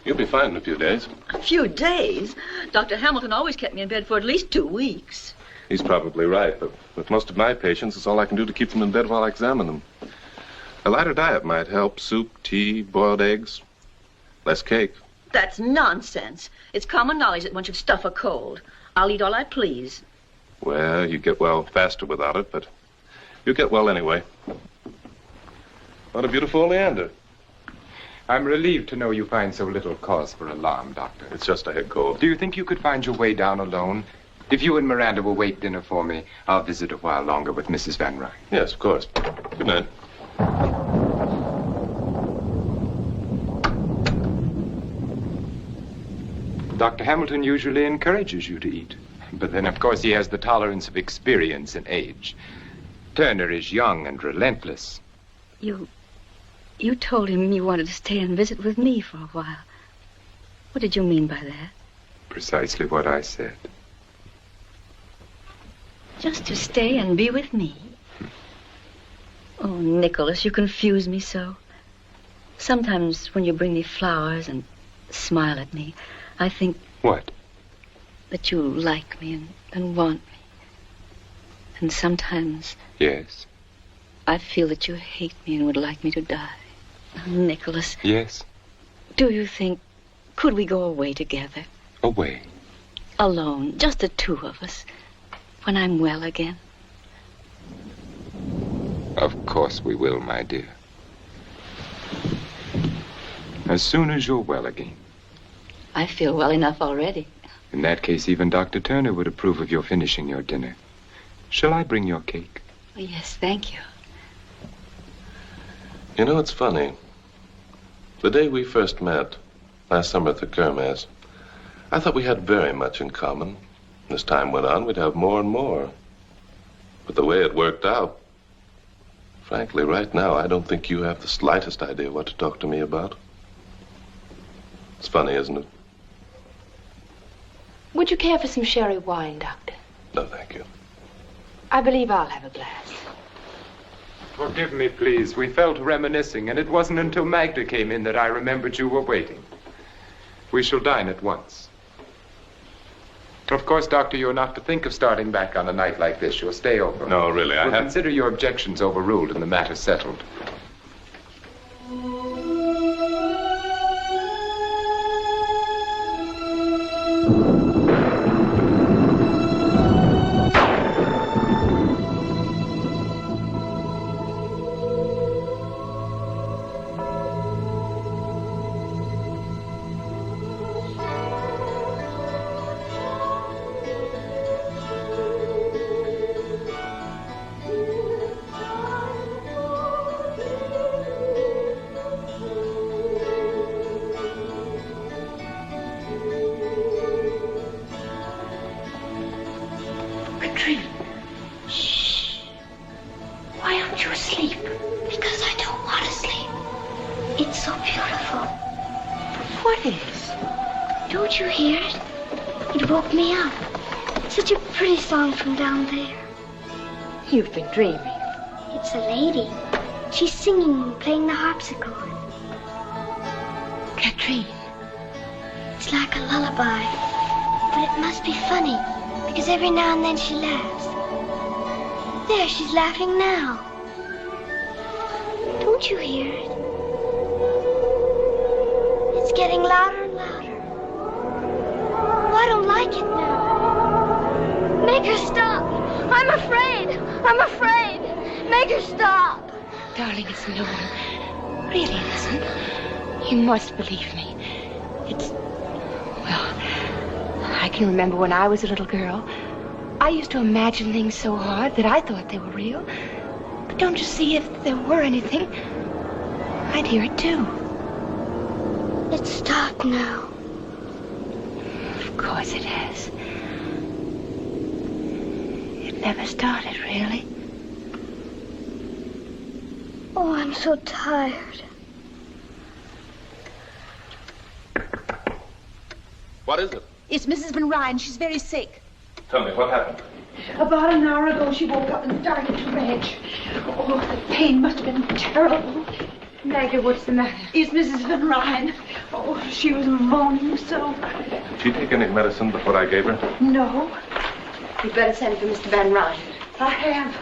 K: You'll be fine in a few days.
I: A few days? Dr. Hamilton always kept me in bed for at least 2 weeks.
K: He's probably right, but with most of my patients, it's all I can do to keep them in bed while I examine them. A lighter diet might help. Soup, tea, boiled eggs, less cake.
I: That's nonsense. It's common knowledge that one should stuff a cold. I'll eat all I please.
K: Well, you get well faster without it, but you get well anyway. What a beautiful oleander.
R: I'm relieved to know you find so little cause for alarm, Doctor.
K: It's just a head cold.
R: Do you think you could find your way down alone? If you and Miranda will wait dinner for me, I'll visit a while longer with Mrs. Van Ryn.
K: Yes, of course. Good night.
R: Dr. Hamilton usually encourages you to eat. But then, of course, he has the tolerance of experience and age. Turner is young and relentless.
Q: You told him you wanted to stay and visit with me for a while. What did you mean by that?
R: Precisely what I said.
Q: Just to stay and be with me? Oh, Nicholas, you confuse me so. Sometimes when you bring me flowers and smile at me, I think...
R: What?
Q: That you like me and want me. And sometimes...
R: Yes?
Q: I feel that you hate me and would like me to die. Oh, Nicholas.
R: Yes?
Q: Do you think... Could we go away together?
R: Away?
Q: Alone, just the two of us. When I'm well again.
R: Of course we will, my dear. As soon as you're well again.
Q: I feel well enough already.
R: In that case, even Dr. Turner would approve of your finishing your dinner. Shall I bring your cake?
Q: Oh, yes, thank you.
K: You know, it's funny. The day we first met, last summer at the Kermesse, I thought we had very much in common. As time went on, we'd have more and more. But the way it worked out, frankly, right now, I don't think you have the slightest idea what to talk to me about. It's funny, isn't it?
A: Would you care for some sherry wine, Doctor?
K: No, thank you.
A: I believe I'll have a glass.
R: Forgive me, please. We fell to reminiscing, and it wasn't until Magda came in that I remembered you were waiting. We shall dine at once. Of course, Doctor, you're not to think of starting back on a night like this. You'll stay over.
K: No, really, I
R: We'll
K: have...
R: consider your objections overruled and the matter settled.
J: From down there.
A: You've been dreaming.
J: It's a lady. She's singing and playing the harpsichord.
A: Katrine.
J: It's like a lullaby. But it must be funny, because every now and then she laughs. There, she's laughing now. Don't you hear it? It's getting louder and louder. Oh, I don't like it now. Make her stop. I'm afraid. I'm afraid. Make her stop.
A: Darling, it's no one. Really, it isn't. You must believe me. It's... Well, I can remember when I was a little girl. I used to imagine things so hard that I thought they were real. But don't you see, if there were anything, I'd hear it too.
J: It's stopped now.
A: Of course it has. Never started, really.
J: Oh, I'm so tired.
K: What is it?
S: It's Mrs. Van Ryn. She's very sick.
K: Tell me, what happened?
P: About an hour ago, she woke up and started to rage. Oh, the pain must have been terrible.
A: Magda, what's the matter?
P: Is Mrs. Van Ryn? Oh, she was moaning so.
K: Did she take any medicine before I gave her?
P: No.
B: You'd better send for Mr. Van Ryn.
P: I have.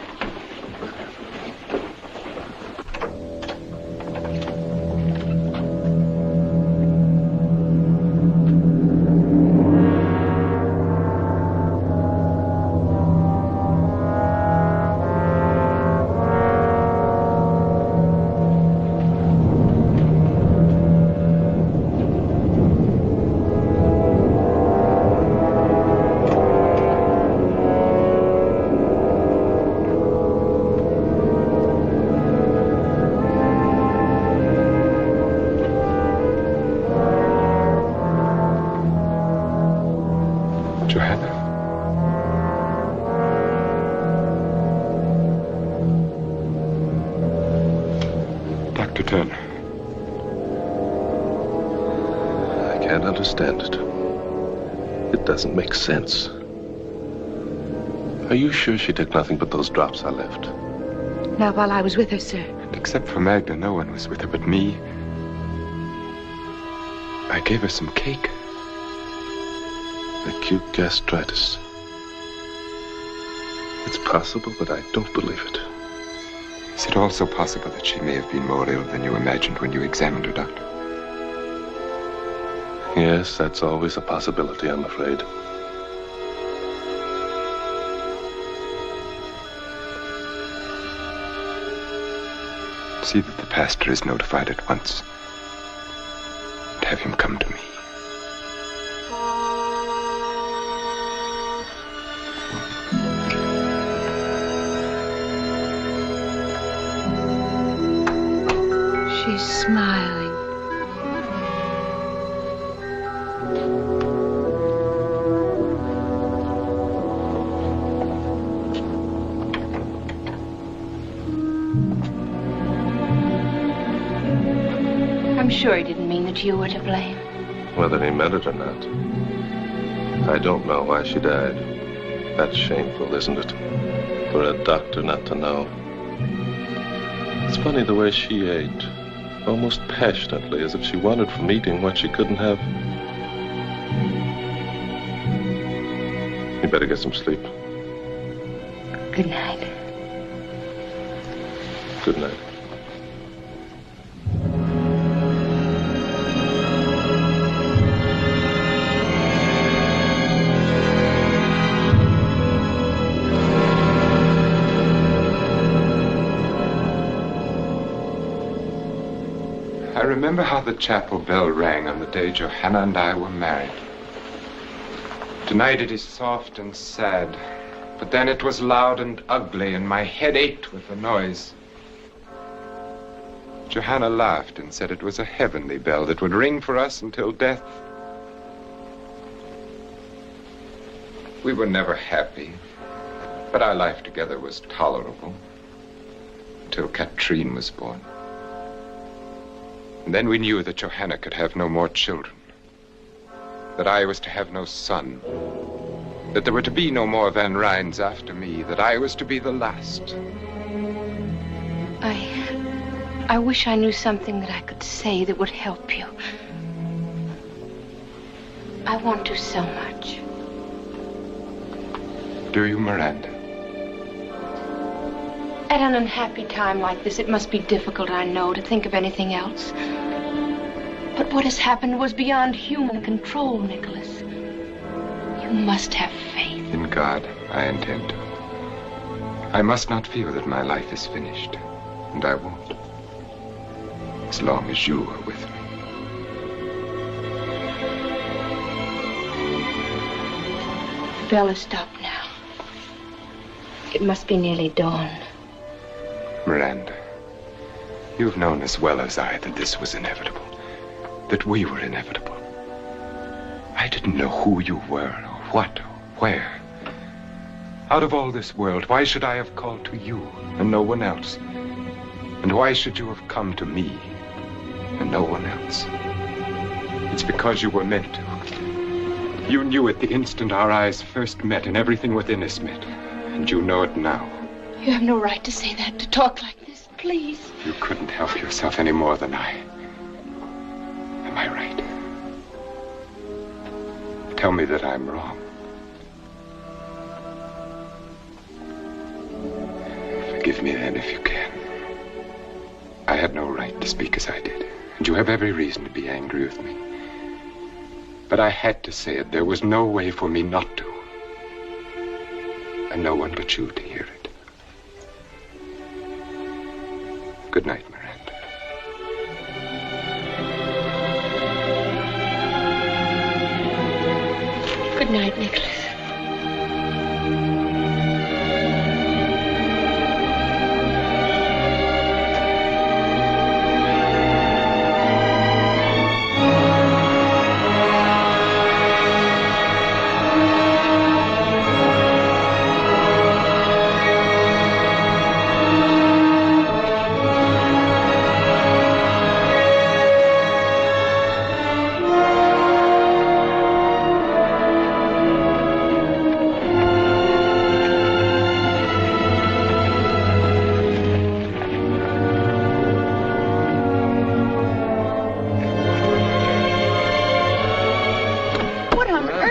K: Understand it. It doesn't make sense. Are you sure she took nothing but those drops I left?
A: Not while I was with her, sir.
R: And except for Magda, no one was with her but me. I gave her some cake.
K: Acute gastritis. It's possible, but I don't believe it.
R: Is it also possible that she may have been more ill than you imagined when you examined her, Doctor?
K: Yes, that's always a possibility, I'm afraid.
R: See that the pastor is notified at once. And have him come to me.
A: She's smiling. I'm sure he didn't mean that you were to blame.
K: Whether he meant it or not. I don't know why she died. That's shameful, isn't it? For a doctor not to know. It's funny the way she ate. Almost passionately, as if she wanted from eating what she couldn't have. You better get some sleep.
A: Good night.
K: Good night.
R: I remember how the chapel bell rang on the day Johanna and I were married. Tonight it is soft and sad, but then it was loud and ugly, and my head ached with the noise. Johanna laughed and said it was a heavenly bell that would ring for us until death. We were never happy, but our life together was tolerable until Katrine was born. And then we knew that Johanna could have no more children, that I was to have no son, that there were to be no more Van Ryns after me, that I was to be the last.
A: I wish I knew something that I could say that would help you. I want to so much.
R: Do you, Miranda?
A: At an unhappy time like this, it must be difficult, I know, to think of anything else. But what has happened was beyond human control, Nicholas. You must have faith.
R: In God, I intend to. I must not feel that my life is finished, and I won't. As long as you are with me.
A: The bell has stopped now. It must be nearly dawn.
R: Miranda, you've known as well as I that this was inevitable. That we were inevitable. I didn't know who you were, or what, or where. Out of all this world, why should I have called to you and no one else? And why should you have come to me and no one else? It's because you were meant to. You knew it the instant our eyes first met and everything within us met. And you know it now.
A: You have no right to say that, to talk like this, please.
R: You couldn't help yourself any more than I. Am I right? Tell me that I'm wrong. Forgive me then if you can. I had no right to speak as I did, and you have every reason to be angry with me. But I had to say it. There was no way for me not to. And no one but you to hear it. Good night, Miranda.
A: Good night, Nicholas.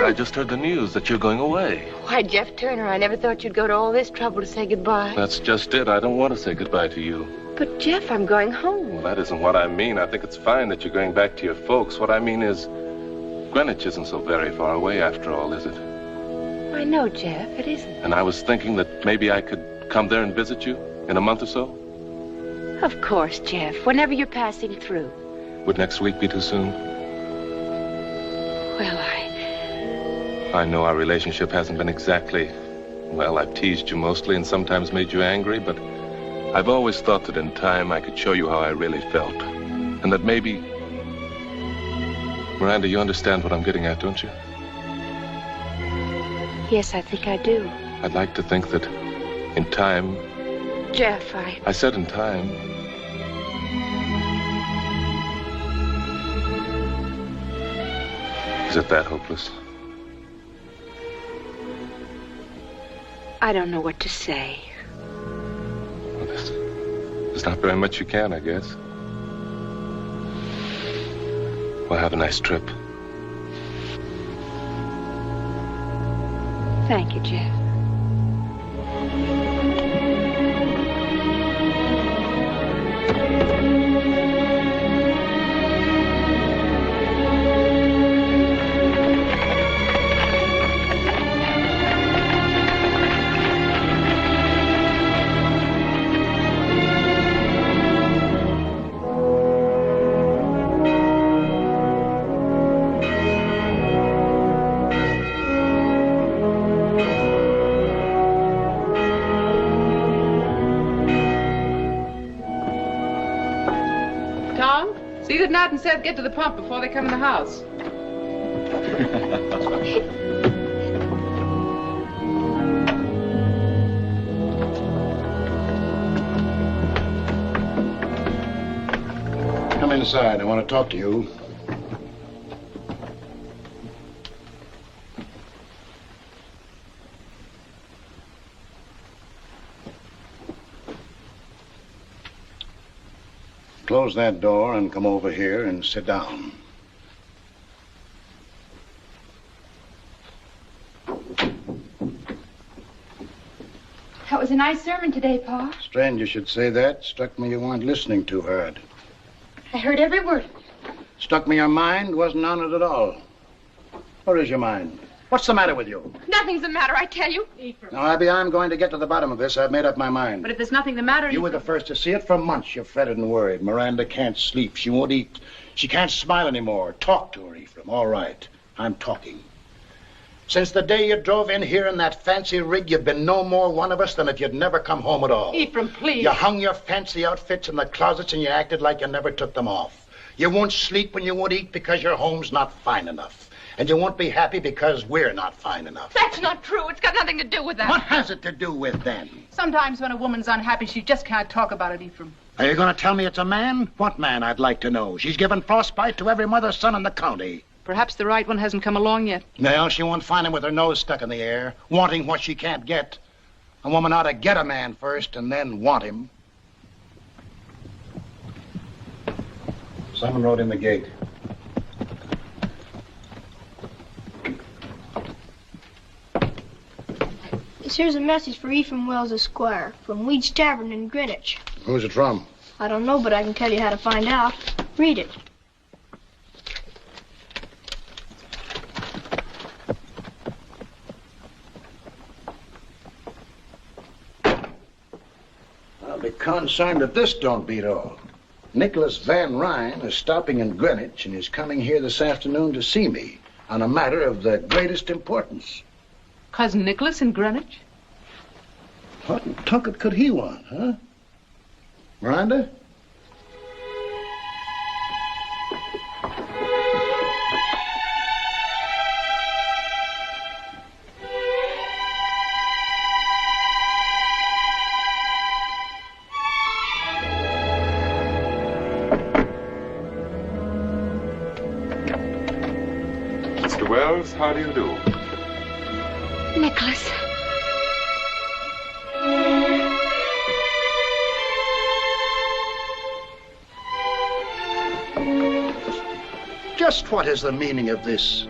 K: I just heard the news that you're going away.
A: Why, Jeff Turner, I never thought you'd go to all this trouble to say goodbye.
K: That's just it. I don't want to say goodbye to you.
A: But, Jeff, I'm going home.
K: Well, that isn't what I mean. I think it's fine that you're going back to your folks. What I mean is, Greenwich isn't so very far away after all, is it?
A: I know, Jeff, it isn't.
K: And I was thinking that maybe I could come there and visit you in a month or so.
A: Of course, Jeff, whenever you're passing through.
K: Would next week be too soon?
A: Well,
K: I know our relationship hasn't been exactly... Well, I've teased you mostly and sometimes made you angry, but I've always thought that in time I could show you how I really felt. And that maybe... Miranda, you understand what I'm getting at, don't you?
A: Yes, I think I do.
K: I'd like to think that in time...
A: Jeff,
K: I said in time... Is it that hopeless?
A: I don't know what to say.
K: Well, there's not very much you can, I guess. Well, have a nice trip.
A: Thank you, Jeff.
C: Nat and Seth get to the pump before they come in the house.
D: Come inside. I want to talk to you. Close that door and come over here and sit down.
P: That was a nice sermon today, Pa.
D: Strange you should say that. Struck me you weren't listening too hard.
P: I heard every word.
D: Struck me your mind wasn't on it at all. Where is your mind? What's the matter with you?
A: Nothing's the matter, I tell you.
D: Now, Abby, I'm going to get to the bottom of this. I've made up my mind.
P: But if there's nothing the matter...
D: You were the first to see it. For months you've fretted and worried. Miranda can't sleep. She won't eat. She can't smile anymore. Talk to her, Ephraim. All right. I'm talking. Since the day you drove in here in that fancy rig, you've been no more one of us than if you'd never come home at all.
P: Ephraim, please.
D: You hung your fancy outfits in the closets and you acted like you never took them off. You won't sleep when you won't eat because your home's not fine enough. And you won't be happy because we're not fine enough.
A: That's not true. It's got nothing to do with that.
D: What has it to do with then?
P: Sometimes when a woman's unhappy, she just can't talk about it, Ephraim.
D: Are you going to tell me it's a man? What man, I'd like to know? She's given frostbite to every mother's son in the county.
C: Perhaps the right one hasn't come along yet.
D: No, she won't find him with her nose stuck in the air, wanting what she can't get. A woman ought to get a man first and then want him. Someone rode in the gate.
J: Here's a message for Ephraim Wells, Esquire, from Weed's Tavern in Greenwich.
D: Who's it from?
J: I don't know, but I can tell you how to find out. Read it.
D: I'll be concerned if this don't beat all. Nicholas Van Ryn is stopping in Greenwich and is coming here this afternoon to see me on a matter of the greatest importance.
C: Cousin Nicholas in Greenwich?
D: What in Tunket could he want, huh? Miranda?
R: Mr. Wells, how do you do?
A: Nicholas.
D: Just what is the meaning of this?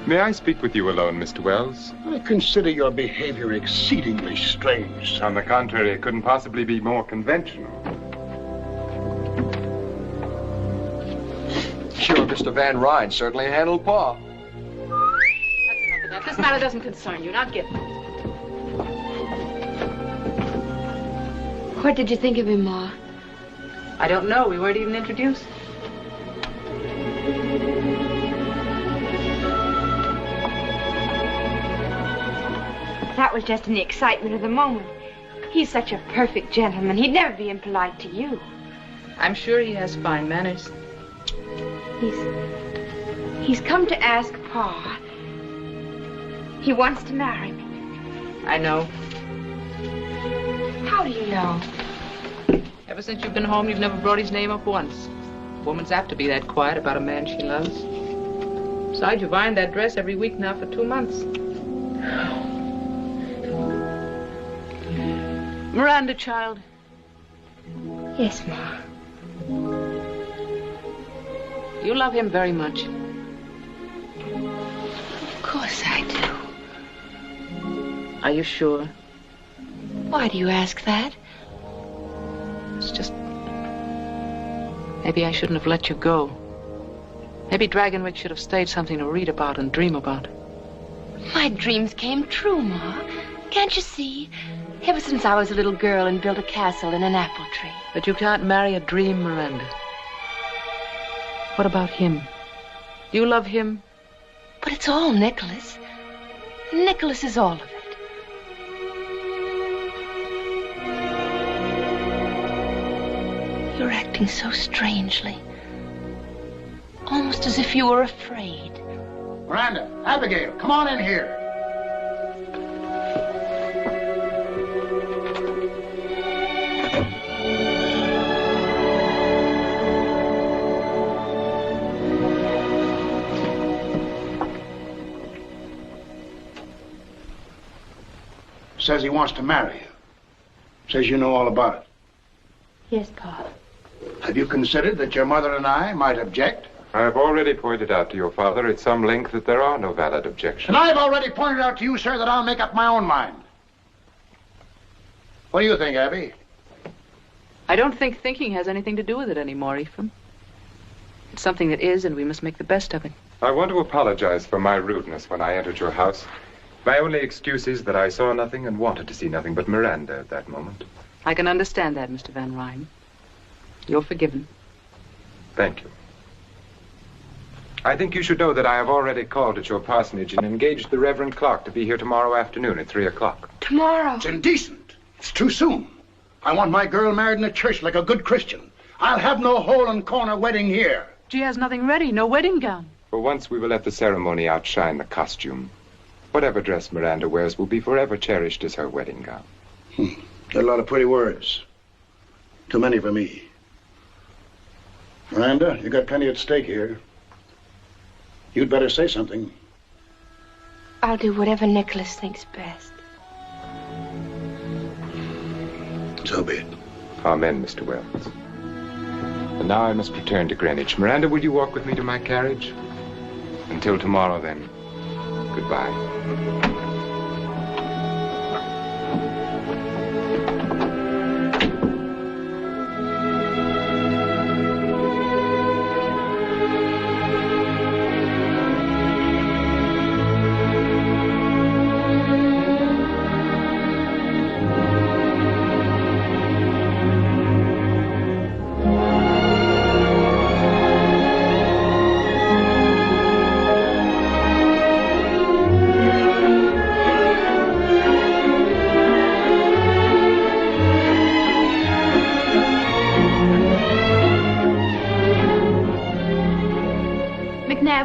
R: May I speak with you alone, Mr. Wells?
D: I consider your behavior exceedingly strange.
R: On the contrary, it couldn't possibly be more conventional.
S: Sure, Mr. Van Ryn certainly handled Pa.
C: That's enough of that. This matter doesn't concern you. Now get me.
A: What did you think of him, Ma?
C: I don't know. We weren't even introduced.
A: That was just in the excitement of the moment. He's such a perfect gentleman. He'd never be impolite to you.
C: I'm sure he has fine manners.
A: He's come to ask Pa. He wants to marry me.
C: I know.
A: How do you know?
C: Ever since you've been home, you've never brought his name up once. A woman's apt to be that quiet about a man she loves. Besides, you've ironed that dress every week now for 2 months. Miranda, child.
A: Yes, Ma.
C: You love him very much.
A: Of course I do.
C: Are you sure?
A: Why do you ask that?
C: It's just... Maybe I shouldn't have let you go. Maybe Dragonwyck should have stayed something to read about and dream about.
A: My dreams came true, Ma. Can't you see? Ever since I was a little girl and built a castle in an apple tree.
C: But you can't marry a dream, Miranda. What about him? Do you love him?
A: But it's all Nicholas. Nicholas is all of it. You're acting so strangely. Almost as if you were afraid.
D: Miranda, Abigail, come on in here. Says he wants to marry you. Says you know all about it.
A: Yes, Pa.
D: Have you considered that your mother and I might object?
R: I have already pointed out to your father at some length that there are no valid objections.
D: And I've already pointed out to you, sir, that I'll make up my own mind. What do you think, Abby?
C: I don't think thinking has anything to do with it anymore, Ephraim. It's something that is, and we must make the best of it.
R: I want to apologize for my rudeness when I entered your house. My only excuse is that I saw nothing and wanted to see nothing but Miranda at that moment.
C: I can understand that, Mr. Van Ryn. You're forgiven.
R: Thank you. I think you should know that I have already called at your parsonage and engaged the Reverend Clark to be here tomorrow afternoon at 3 o'clock.
A: Tomorrow?
D: It's indecent. It's too soon. I want my girl married in a church like a good Christian. I'll have no hole-and-corner wedding here.
C: She has nothing ready, no wedding gown.
R: For once, we will let the ceremony outshine the costume. Whatever dress Miranda wears will be forever cherished as her wedding gown.
D: Got a lot of pretty words. Too many for me. Miranda, you got plenty at stake here. You'd better say something.
A: I'll do whatever Nicholas thinks best.
D: So be it.
R: Amen, Mr. Wells. And now I must return to Greenwich. Miranda, will you walk with me to my carriage? Until tomorrow, then. Goodbye.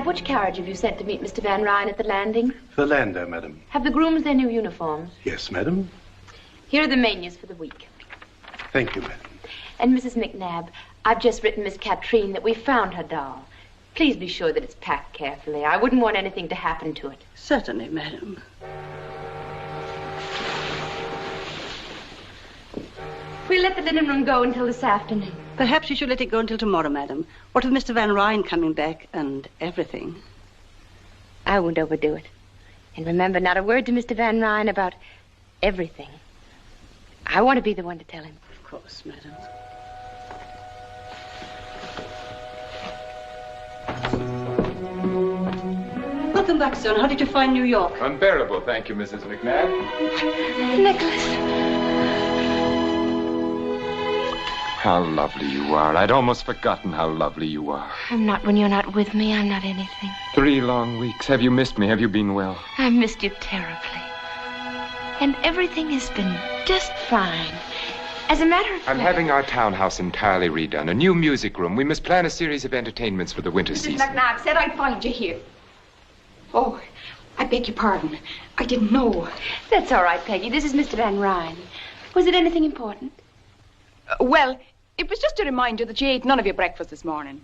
A: Which carriage have you sent to meet Mr. Van Ryn at the landing?
K: The Landau, madam.
A: Have the grooms their new uniforms?
K: Yes, madam.
A: Here are the menus for the week.
K: Thank you, madam.
A: And Mrs. McNabb, I've just written Miss Katrine that we found her doll. Please be sure that it's packed carefully. I wouldn't want anything to happen to it.
H: Certainly, madam.
A: We'll let the linen room go until this afternoon.
H: Perhaps you should let it go until tomorrow, madam. What with Mr. Van Ryn coming back and everything?
A: I won't overdo it. And remember, not a word to Mr. Van Ryn about everything. I want to be the one to tell him.
H: Of course, madam. Welcome back, son. How did you find New York?
R: Unbearable, thank you, Mrs. McNabb.
A: Nicholas.
R: How lovely you are. I'd almost forgotten how lovely you are.
A: I'm not when you're not with me. I'm not anything.
R: 3 long weeks. Have you missed me? Have you been well?
A: I missed you terribly. And everything has been just fine. As a matter of fact...
R: I'm having our townhouse entirely redone. A new music room. We must plan a series of entertainments for the winter
P: Mrs.
R: season.
P: McNabb said I'd find you here. Oh, I beg your pardon. I didn't know.
A: That's all right, Peggy. This is Mr. Van Ryn. Was it anything important?
P: Well, it was just a reminder that you ate none of your breakfast this morning.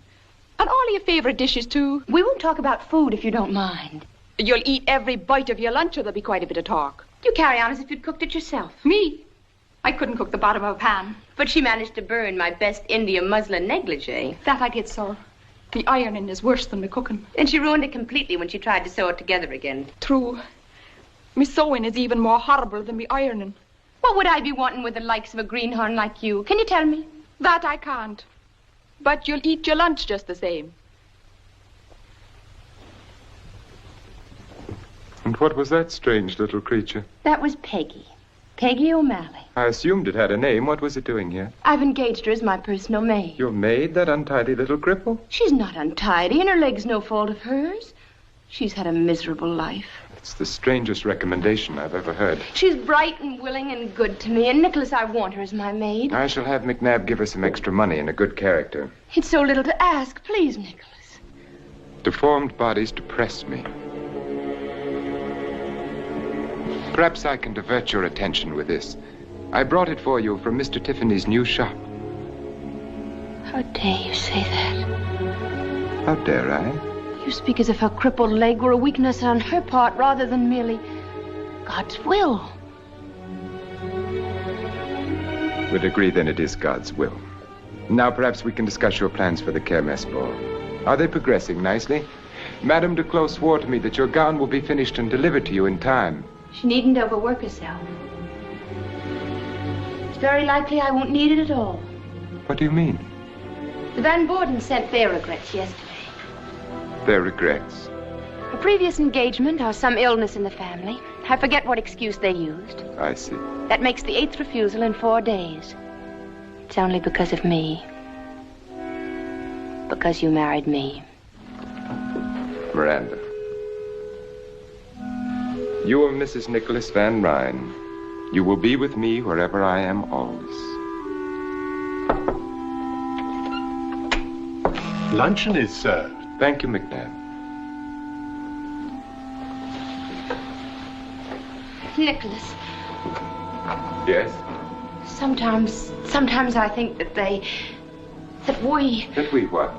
P: And all your favorite dishes, too.
A: We won't talk about food if you don't mind.
P: You'll eat every bite of your lunch or there'll be quite a bit of talk.
A: You carry on as if you'd cooked it yourself.
P: Me? I couldn't cook the bottom of a pan.
A: But she managed to burn my best India muslin negligee.
P: That I did, sir. The ironing is worse than the cooking.
A: And she ruined it completely when she tried to sew it together again.
P: True. Me sewing is even more horrible than me ironing.
A: What would I be wanting with the likes of a greenhorn like you? Can you tell me?
P: That I can't. But you'll eat your lunch just the same.
R: And what was that strange little creature?
A: That was Peggy. Peggy O'Malley.
R: I assumed it had a name. What was it doing here?
A: I've engaged her as my personal maid.
R: Your maid, that untidy little cripple?
A: She's not untidy, and her leg's no fault of hers. She's had a miserable life.
R: It's the strangest recommendation I've ever heard.
A: She's bright and willing and good to me, and Nicholas, I want her as my maid.
R: I shall have McNabb give her some extra money and a good character.
A: It's so little to ask. Please, Nicholas.
R: Deformed bodies depress me. Perhaps I can divert your attention with this. I brought it for you from Mr. Tiffany's new shop.
A: How dare you say that?
R: How dare I?
A: You speak as if her crippled leg were a weakness on her part rather than merely God's will.
R: We'll agree then it is God's will. Now perhaps we can discuss your plans for the Kermesse ball. Are they progressing nicely? Madame Duclos swore to me that your gown will be finished and delivered to you in time.
A: She needn't overwork herself. It's very likely I won't need it at all.
R: What do you mean?
A: The Van Borden sent their regrets yesterday.
R: Their regrets?
A: A previous engagement or some illness in the family. I forget what excuse they used.
R: I see.
A: That makes the 8th refusal in 4 days. It's only because of me. Because you married me.
R: Miranda. You are Mrs. Nicholas Van Ryn. You will be with me wherever I am always.
K: Luncheon is served.
R: Thank you, McNabb.
A: Nicholas.
R: Yes?
A: Sometimes I think that we...
R: That we what?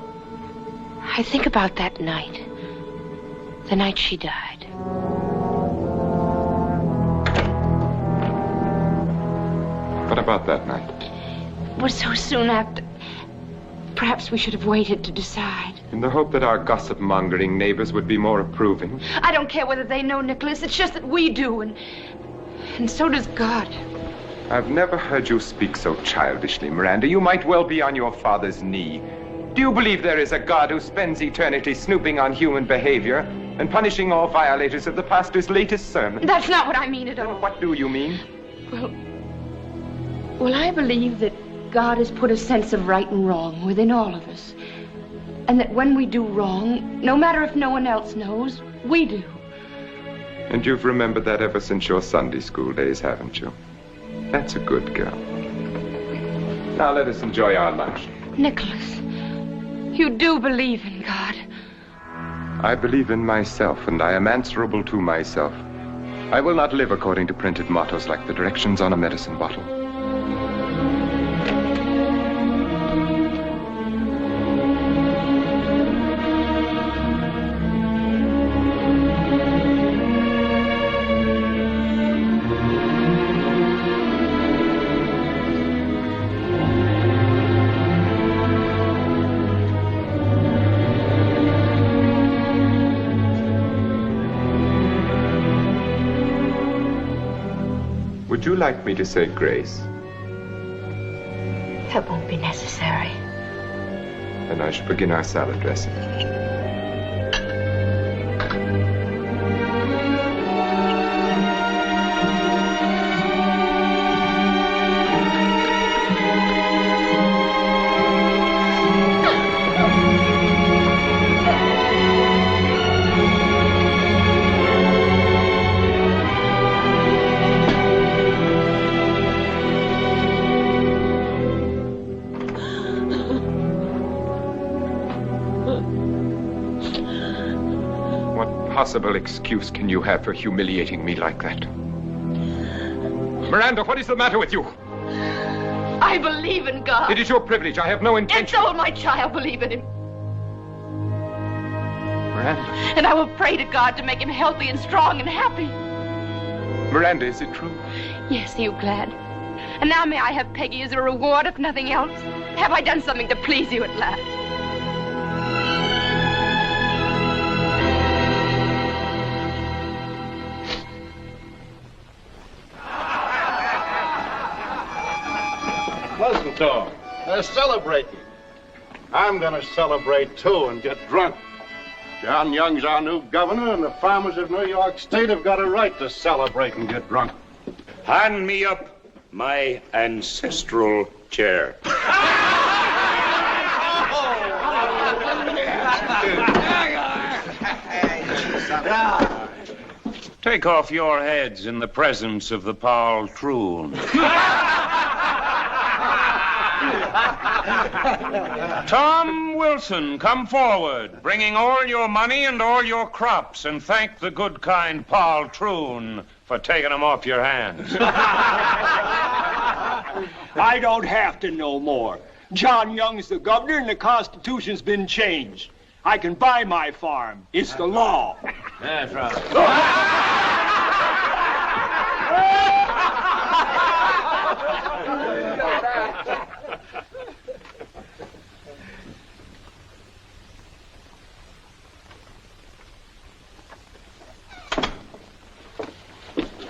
A: I think about that night. The night she died.
R: What about that night?
A: It was so soon after. Perhaps we should have waited to decide.
R: In the hope that our gossip-mongering neighbors would be more approving.
A: I don't care whether they know, Nicholas. It's just that we do, and so does God.
R: I've never heard you speak so childishly, Miranda. You might well be on your father's knee. Do you believe there is a God who spends eternity snooping on human behavior and punishing all violators of the pastor's latest sermon?
A: That's not what I mean at all.
R: What do you mean?
A: Well, I believe that God has put a sense of right and wrong within all of us. And that when we do wrong, no matter if no one else knows, we do.
R: And you've remembered that ever since your Sunday school days, haven't you? That's a good girl. Now let us enjoy our lunch.
A: Nicholas, you do believe in God.
R: I believe in myself, and I am answerable to myself. I will not live according to printed mottos like the directions on a medicine bottle. Would you like me to say grace?
A: That won't be necessary.
R: Then I shall begin our salad dressing. Possible excuse can you have for humiliating me like that? Miranda, what is the matter with you?
A: I believe in God.
R: It is your privilege. I have no intention.
A: And so will my child believe in him.
R: Miranda.
A: And I will pray to God to make him healthy and strong and happy.
R: Miranda, is it true?
A: Yes, are you glad? And now may I have Peggy as a reward, if nothing else? Have I done something to please you at last?
O: Pleasant talk. They're celebrating. I'm going to celebrate, too, and get drunk. John Young's our new governor, and the farmers of New York State have got a right to celebrate and get drunk.
T: Hand me up my ancestral chair. Take off your heads in the presence of the patroon. Tom Wilson, come forward, bringing all your money and all your crops, and thank the good, kind patroon for taking them off your hands.
U: I don't have to know more. John Young's the governor, and the Constitution's been changed. I can buy my farm. It's the law.
T: That's right.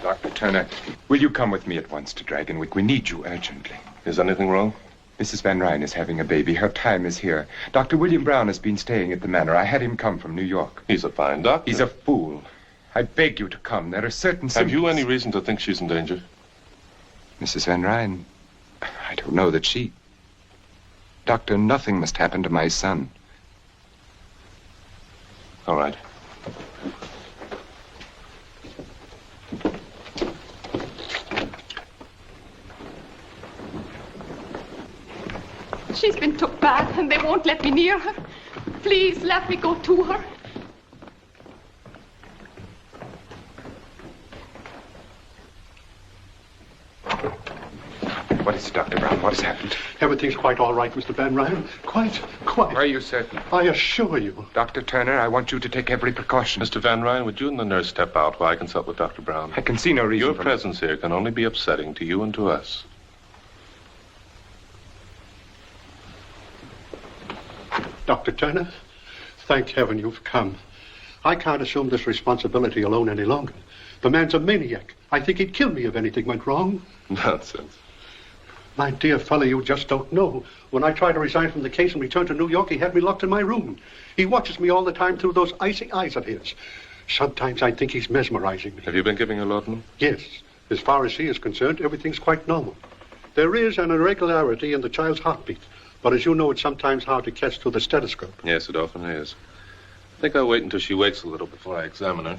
R: Dr. Turner, will you come with me at once to Dragonwyck? We need you urgently.
K: Is anything wrong?
R: Mrs. Van Ryn is having a baby. Her time is here. Dr. William Brown has been staying at the manor. I had him come from New York.
K: He's a fine doctor.
R: He's a fool. I beg you to come. There are certain symptoms.
K: Have you any reason to think she's in danger?
R: Mrs. Van Ryn, I don't know that she... Doctor, nothing must happen to my son.
K: All right.
P: She's been took back, and they won't let me near her. Please, let me go to her.
R: What is Yes, Dr. Brown, what has happened?
E: Everything's quite all right, Mr. Van Ryn. Quite.
R: Are you certain?
E: I assure you.
R: Dr. Turner, I want you to take every precaution.
K: Mr. Van Ryn, would you and the nurse step out while I consult with Dr. Brown?
R: I can see no reason
K: Your
R: for
K: presence here can only be upsetting to you and to us.
E: Dr. Turner, thank heaven you've come. I can't assume this responsibility alone any longer. The man's a maniac. I think he'd kill me if anything went wrong.
K: Nonsense.
E: My dear fellow, you just don't know. When I tried to resign from the case and return to New York, he had me locked in my room. He watches me all the time through those icy eyes of his. Sometimes I think he's mesmerizing me.
K: Have you been giving a laudanum?
E: Yes. As far as he is concerned, everything's quite normal. There is an irregularity in the child's heartbeat. But as you know, it's sometimes hard to catch through the stethoscope.
K: Yes, it often is. I think I'll wait until she wakes a little before I examine her.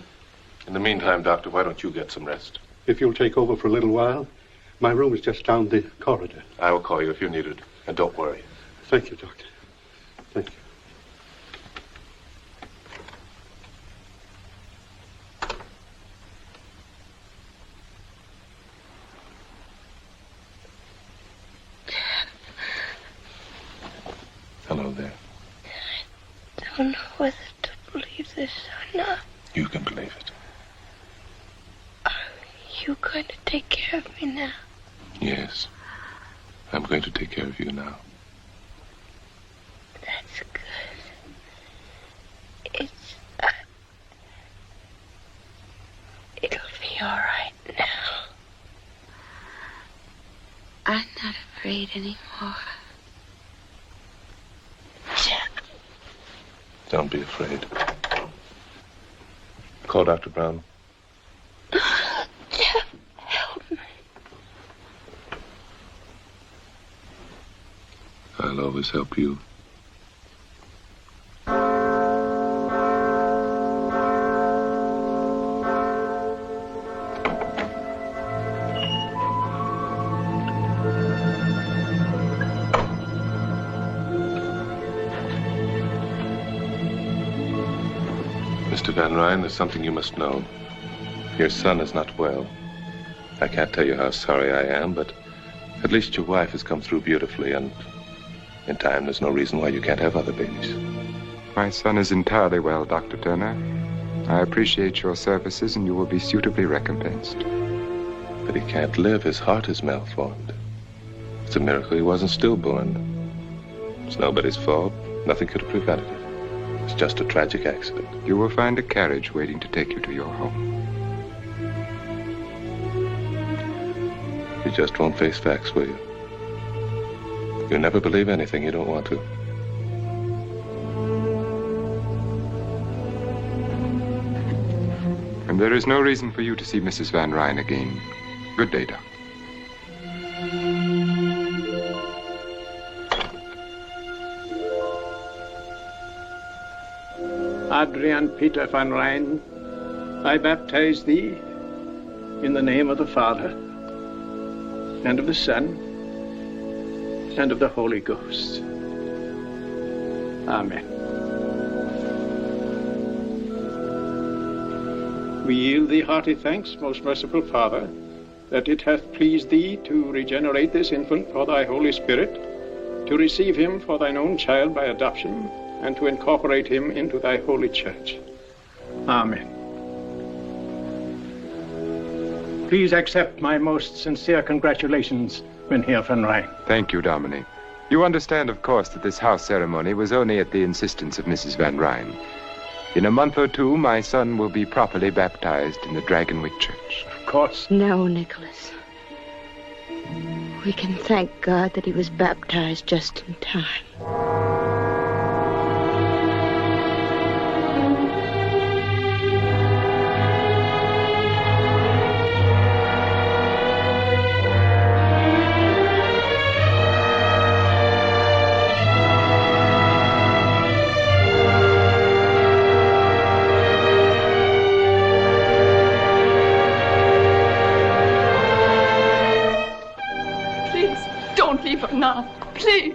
K: In the meantime, Doctor, why don't you get some rest?
E: If you'll take over for a little while, my room is just down the corridor.
K: I will call you if you need it. And don't worry.
E: Thank you, Doctor. Thank you.
K: Hello there.
J: I don't know whether to believe this or not.
K: You can believe it.
J: Are you going to take care of me now?
K: Yes. I'm going to take care of you now.
J: That's good. It'll be all right now. I'm not afraid anymore.
K: Don't be afraid. Call Dr. Brown.
J: Jeff, help me.
K: I'll always help you. Mr. Van Ryn, there's something you must know. Your son is not well. I can't tell you how sorry I am, but at least your wife has come through beautifully, and in time there's no reason why you can't have other babies.
R: My son is entirely well, Dr. Turner. I appreciate your services, and you will be suitably recompensed.
K: But he can't live. His heart is malformed. It's a miracle he wasn't stillborn. It's nobody's fault. Nothing could have prevented it. It's just a tragic accident.
R: You will find a carriage waiting to take you to your home.
K: You just won't face facts, will you? You'll never believe anything you don't want to.
R: And there is no reason for you to see Mrs. Van Ryn again. Good day, Doc.
U: Adrian Peter Van Ryn, I baptize thee in the name of the Father, and of the Son, and of the Holy Ghost. Amen. We yield thee hearty thanks, most merciful Father, that it hath pleased thee to regenerate this infant for thy Holy Spirit, to receive him for thine own child by adoption, and to incorporate him into thy holy church. Amen. Please accept my most sincere congratulations, Mynheer Van Ryn.
R: Thank you, Dominic. You understand, of course, that this house ceremony was only at the insistence of Mrs. Van Ryn. In a month or two, my son will be properly baptized in the Dragonwyck church.
U: Of course.
J: No, Nicholas. We can thank God that he was baptized just in time.
P: Now, please.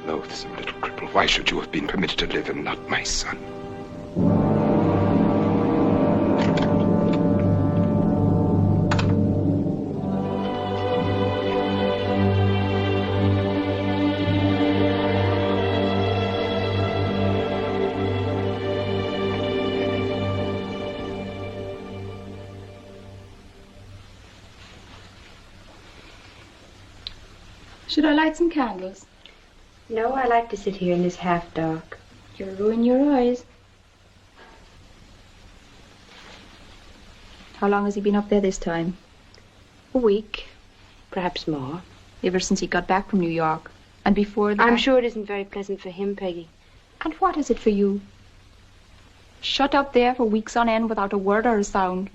R: Loathsome little cripple. Why should you have been permitted to live and not my son?
P: Should I light some candles?
A: No, I like to sit here in this half dark.
P: You'll ruin your eyes. How long has he been up there this time?
A: A week, perhaps more.
P: Ever since he got back from New York. And before that...
A: I'm sure it isn't very pleasant for him, Peggy.
P: And what is it for you? Shut up there for weeks on end without a word or a sound.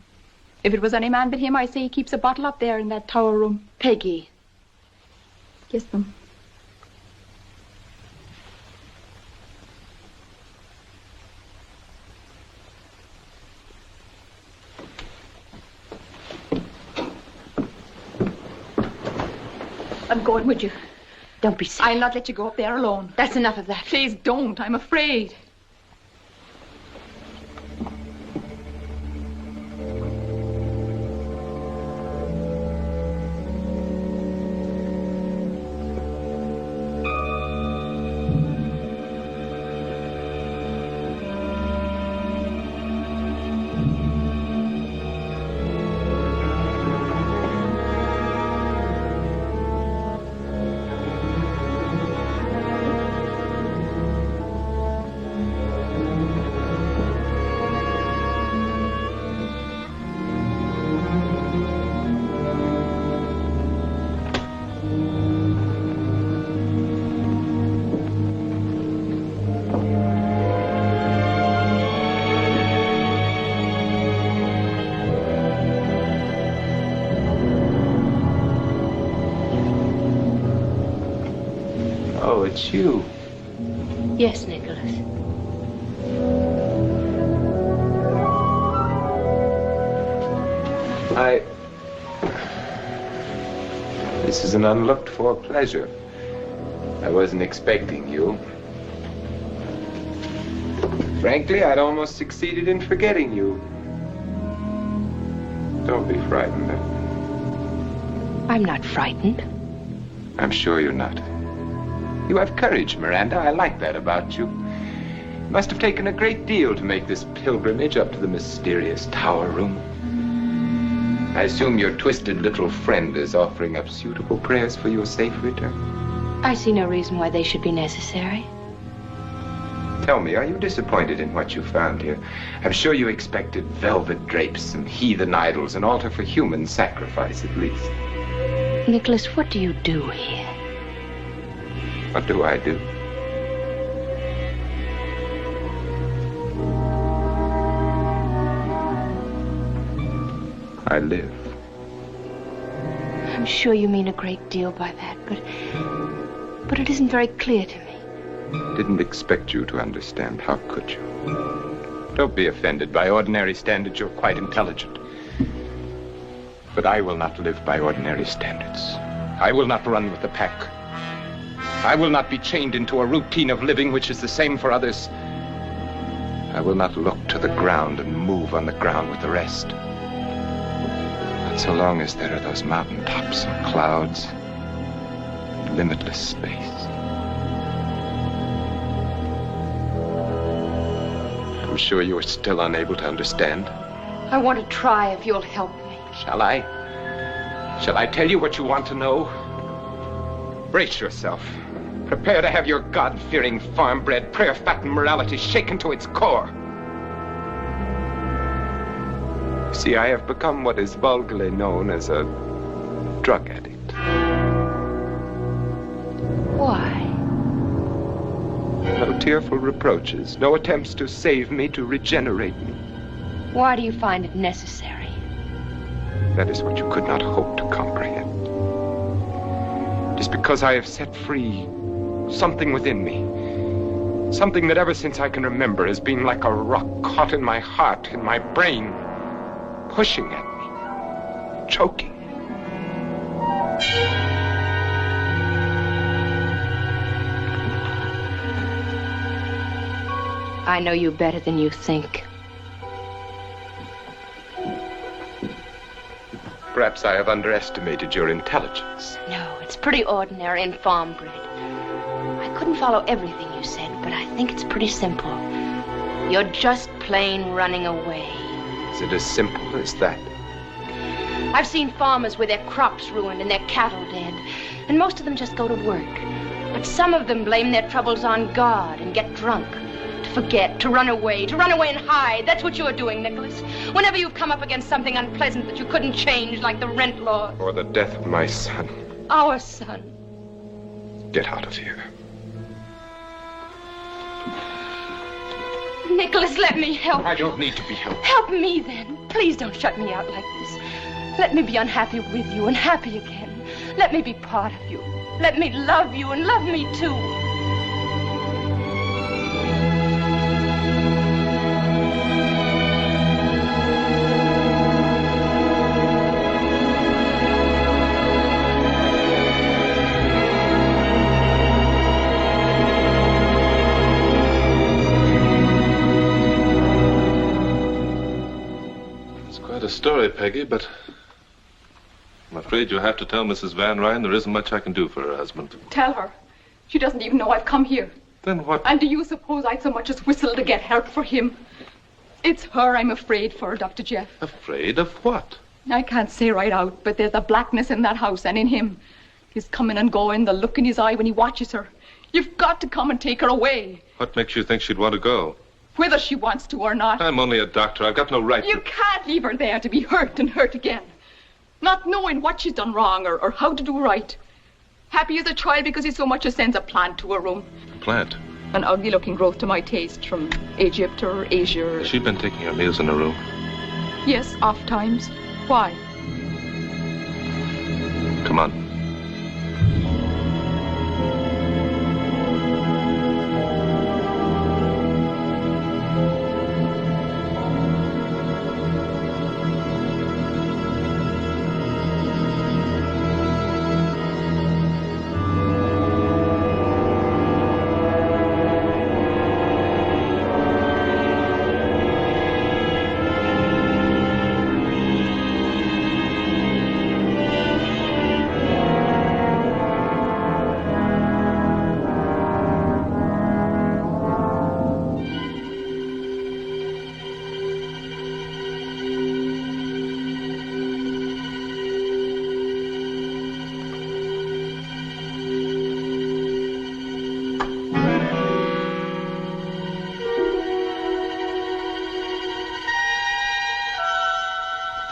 P: If it was any man but him, I say he keeps a bottle up there in that tower room.
A: Peggy.
P: Kiss them. I'm going with you.
A: Don't be silly.
P: I'll not let you go up there alone.
A: That's enough of that.
P: Please don't. I'm afraid.
R: It's you.
A: Yes, Nicholas.
R: This is an unlooked-for pleasure. I wasn't expecting you. Frankly, I'd almost succeeded in forgetting you. Don't be frightened.
A: I'm not frightened.
R: I'm sure you're not. You have courage, Miranda. I like that about you. It must have taken a great deal to make this pilgrimage up to the mysterious tower room. I assume your twisted little friend is offering up suitable prayers for your safe return.
A: I see no reason why they should be necessary.
R: Tell me, are you disappointed in what you found here? I'm sure you expected velvet drapes and heathen idols, an altar for human sacrifice, at least.
A: Nicholas, what do you do here?
R: What do I do? I live.
A: I'm sure you mean a great deal by that, but it isn't very clear to me.
R: Didn't expect you to understand. How could you? Don't be offended. By ordinary standards, you're quite intelligent. But I will not live by ordinary standards. I will not run with the pack. I will not be chained into a routine of living which is the same for others. I will not look to the ground and move on the ground with the rest. Not so long as there are those mountain tops and clouds, and limitless space. I'm sure you are still unable to understand.
A: I want to try if you'll help me.
R: Shall I? Shall I tell you what you want to know? Brace yourself. Prepare to have your God-fearing, farm-bred, prayer-fattened morality shaken to its core. See, I have become what is vulgarly known as a drug addict.
A: Why?
R: No tearful reproaches, no attempts to save me, to regenerate me.
A: Why do you find it necessary?
R: That is what you could not hope to comprehend. It is because I have set free something within me. Something that ever since I can remember has been like a rock caught in my heart, in my brain, pushing at me, choking.
A: I know you better than you think.
R: Perhaps I have underestimated your intelligence.
A: No, it's pretty ordinary and farm-bred. I couldn't follow everything you said, but I think it's pretty simple. You're just plain running away.
R: Is it as simple as that?
A: I've seen farmers with their crops ruined and their cattle dead, and most of them just go to work. But some of them blame their troubles on God and get drunk. To forget, to run away and hide. That's what you're doing, Nicholas. Whenever you've come up against something unpleasant that you couldn't change, like the rent law.
G: Or the death of my son.
A: Our son.
G: Get out of here.
A: Nicholas, let me help you.
G: I don't need to be helped.
A: Help me, then. Please don't shut me out like this. Let me be unhappy with you and happy again. Let me be part of you. Let me love you and love me, too.
K: A story, Peggy, but I'm afraid you'll have to tell Mrs. Van Ryn there isn't much I can do for her husband.
P: Tell her. She doesn't even know I've come here.
K: Then what?
P: And do you suppose I'd so much as whistle to get help for him? It's her I'm afraid for, Dr. Jeff.
K: Afraid of what?
P: I can't say right out, but there's a blackness in that house and in him. His coming and going, the look in his eye when he watches her. You've got to come and take her away.
K: What makes you think she'd want to go?
P: Whether she wants to or not.
K: I'm only a doctor. I've got no right
P: You can't leave her there to be hurt and hurt again. Not knowing what she's done wrong or how to do right. Happy as a child because he so much as sends a plant to her room.
K: Plant?
P: An ugly-looking growth to my taste from Egypt or Asia.
K: She's been taking her meals in her room.
P: Yes, oft times. Why?
K: Come on.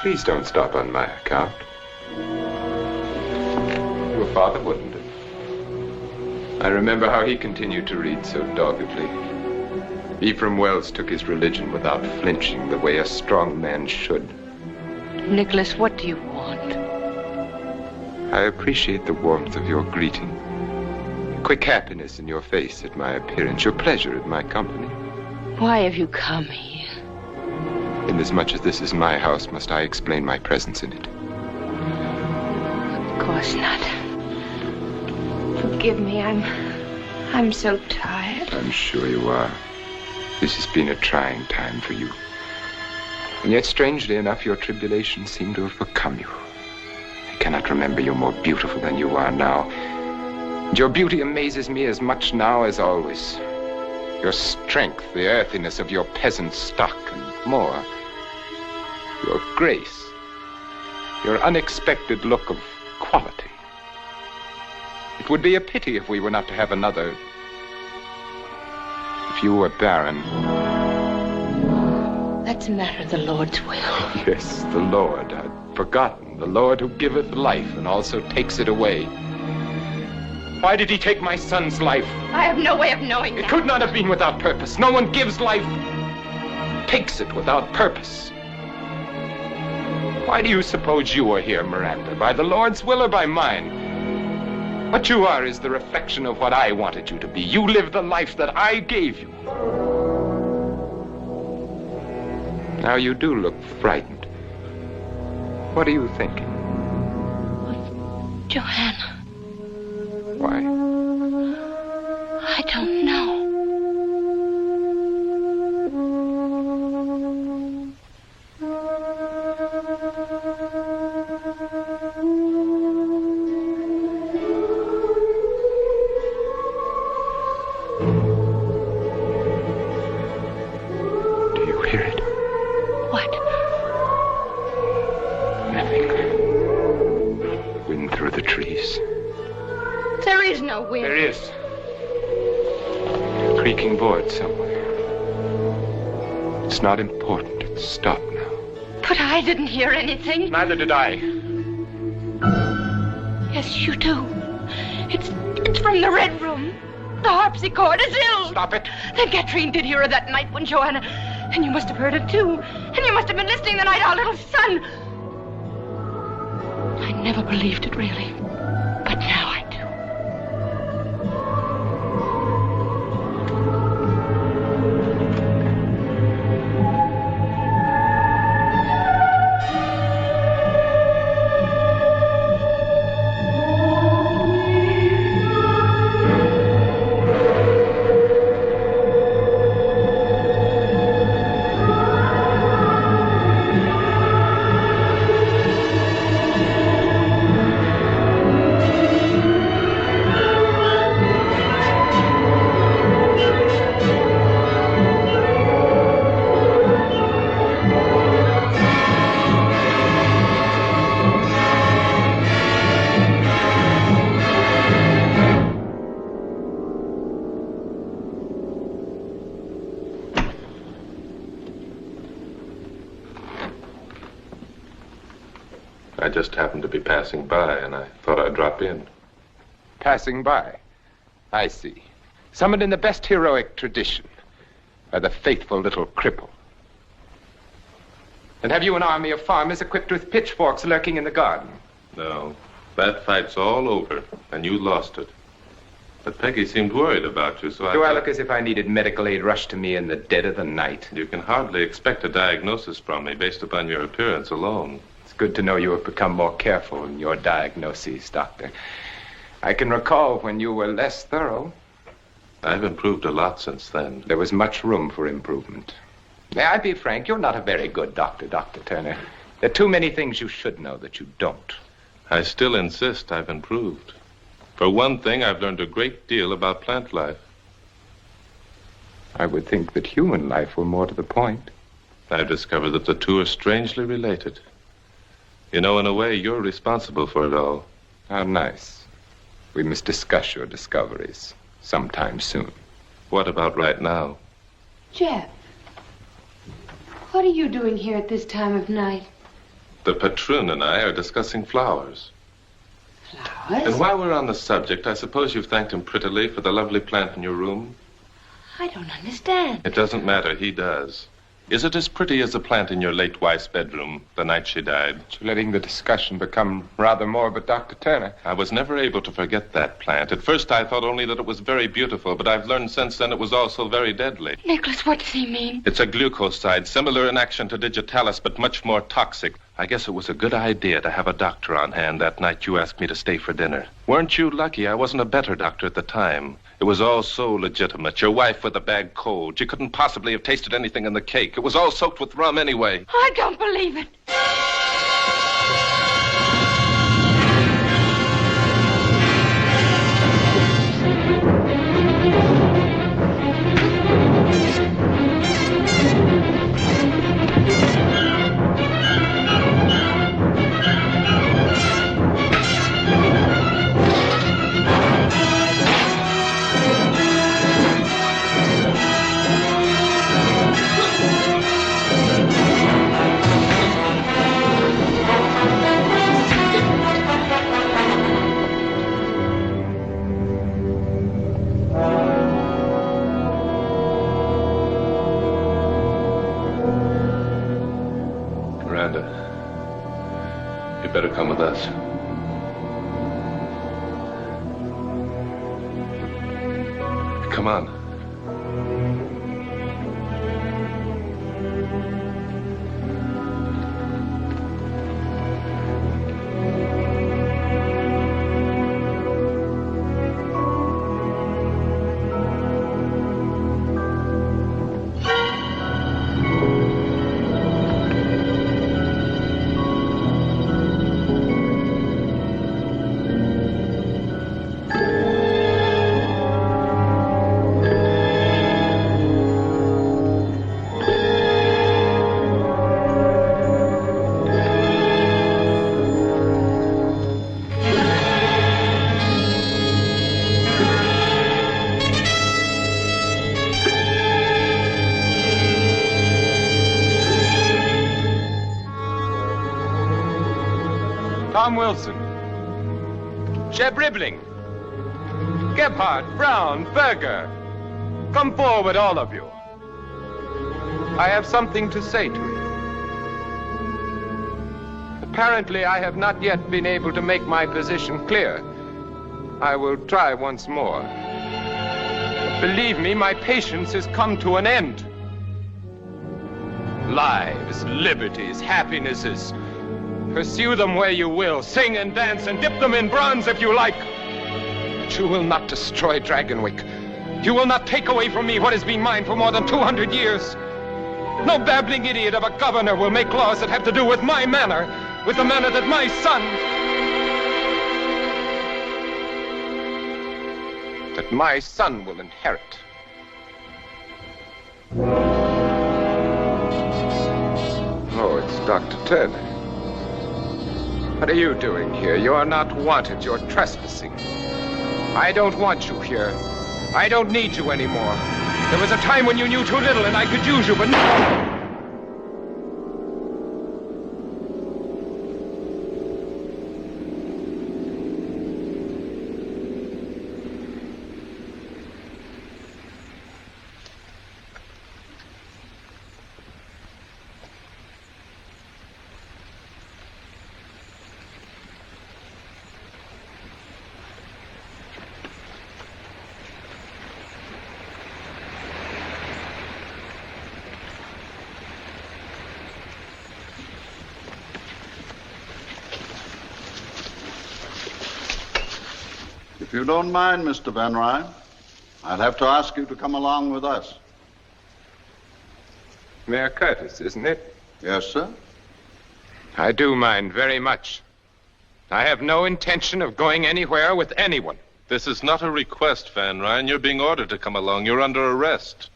G: Please don't stop on my account. Your father wouldn't have. I remember how he continued to read so doggedly. Ephraim Wells took his religion without flinching, the way a strong man should.
A: Nicholas, what do you want?
G: I appreciate the warmth of your greeting. The quick happiness in your face at my appearance, your pleasure at my company.
A: Why have you come here?
G: Inasmuch as this is my house, must I explain my presence in it?
A: Of course not. Forgive me, I'm so tired.
G: I'm sure you are. This has been a trying time for you. And yet, strangely enough, your tribulations seem to have become you. I cannot remember you more beautiful than you are now. And your beauty amazes me as much now as always. Your strength, the earthiness of your peasant stock, and more, your grace, your unexpected look of quality. It would be a pity if we were not to have another. If you were barren.
A: That's a matter of the Lord's will.
G: Yes, the Lord. I'd forgotten. The Lord who giveth life and also takes it away. Why did he take my son's life?
A: I have no way of knowing that.
G: It could not have been without purpose. No one gives life, takes it without purpose. Why do you suppose you are here, Miranda? By the Lord's will or by mine? What you are is the reflection of what I wanted you to be. You live the life that I gave you. Now you do look frightened. What are you thinking?
A: Johanna.
G: Why?
A: I don't know.
G: Do you hear it?
A: What?
G: Nothing.
A: nowhere.
R: There is. A creaking board somewhere. It's not important. It's stopped now.
A: But I didn't hear anything.
R: Neither did I.
A: Yes, you do. It's from the Red Room. The harpsichord is ill.
R: Stop it.
A: Then Katrine did hear her that night when Joanna... And you must have heard it, too. And you must have been listening the night our little son... I never believed it, really. But now I do.
K: I just happened to be passing by, and I thought I'd drop in.
R: Passing by. I see. Summoned in the best heroic tradition. By the faithful little cripple. And have you an army of farmers equipped with pitchforks lurking in the garden?
K: No. That fight's all over, and you lost it. But Peggy seemed worried about you, so
R: Do I look as if I needed medical aid rushed to me in the dead of the night?
K: You can hardly expect a diagnosis from me based upon your appearance alone.
R: It's good to know you have become more careful in your diagnoses, Doctor. I can recall when you were less thorough.
K: I've improved a lot since then.
R: There was much room for improvement. May I be frank? You're not a very good doctor, Dr. Turner. There are too many things you should know that you don't.
K: I still insist I've improved. For one thing, I've learned a great deal about plant life.
R: I would think that human life were more to the point.
K: I've discovered that the two are strangely related. You know, in a way, you're responsible for it all.
R: How nice. We must discuss your discoveries sometime soon.
K: What about right now?
A: Jeff, what are you doing here at this time of night?
K: The patroon and I are discussing flowers.
A: Flowers?
K: And while we're on the subject, I suppose you've thanked him prettily for the lovely plant in your room?
A: I don't understand.
K: It doesn't matter. He does. Is it as pretty as the plant in your late wife's bedroom the night she died?
R: You're letting the discussion become rather morbid, Dr. Turner.
K: I was never able to forget that plant. At first, I thought only that it was very beautiful, but I've learned since then it was also very deadly.
A: Nicholas, what does he mean?
K: It's a glucoside, similar in action to digitalis, but much more toxic. I guess it was a good idea to have a doctor on hand that night you asked me to stay for dinner. Weren't you lucky I wasn't a better doctor at the time? It was all so legitimate. Your wife with a bad cold. She couldn't possibly have tasted anything in the cake. It was all soaked with rum anyway.
A: I don't believe it.
K: You better come with us. Come on.
R: Tom Wilson, Jeb Ribbling, Gebhardt, Brown, Berger. Come forward, all of you. I have something to say to you. Apparently, I have not yet been able to make my position clear. I will try once more. Believe me, my patience has come to an end. Lives, liberties, happinesses. Pursue them where you will. Sing and dance and dip them in bronze if you like. But you will not destroy Dragonwyck. You will not take away from me what has been mine for more than 200 years. No babbling idiot of a governor will make laws that have to do with my manor, with the manor that my son... that my son will inherit. Oh, it's Dr. Turner. What are you doing here? You are not wanted. You're trespassing. I don't want you here. I don't need you anymore. There was a time when you knew too little and I could use you, but now...
O: If you don't mind, Mr. Van Ryn, I'd have to ask you to come along with us.
R: Mayor Curtis, isn't it?
O: Yes, sir.
R: I do mind very much. I have no intention of going anywhere with anyone.
K: This is not a request, Van Ryn. You're being ordered to come along. You're under arrest.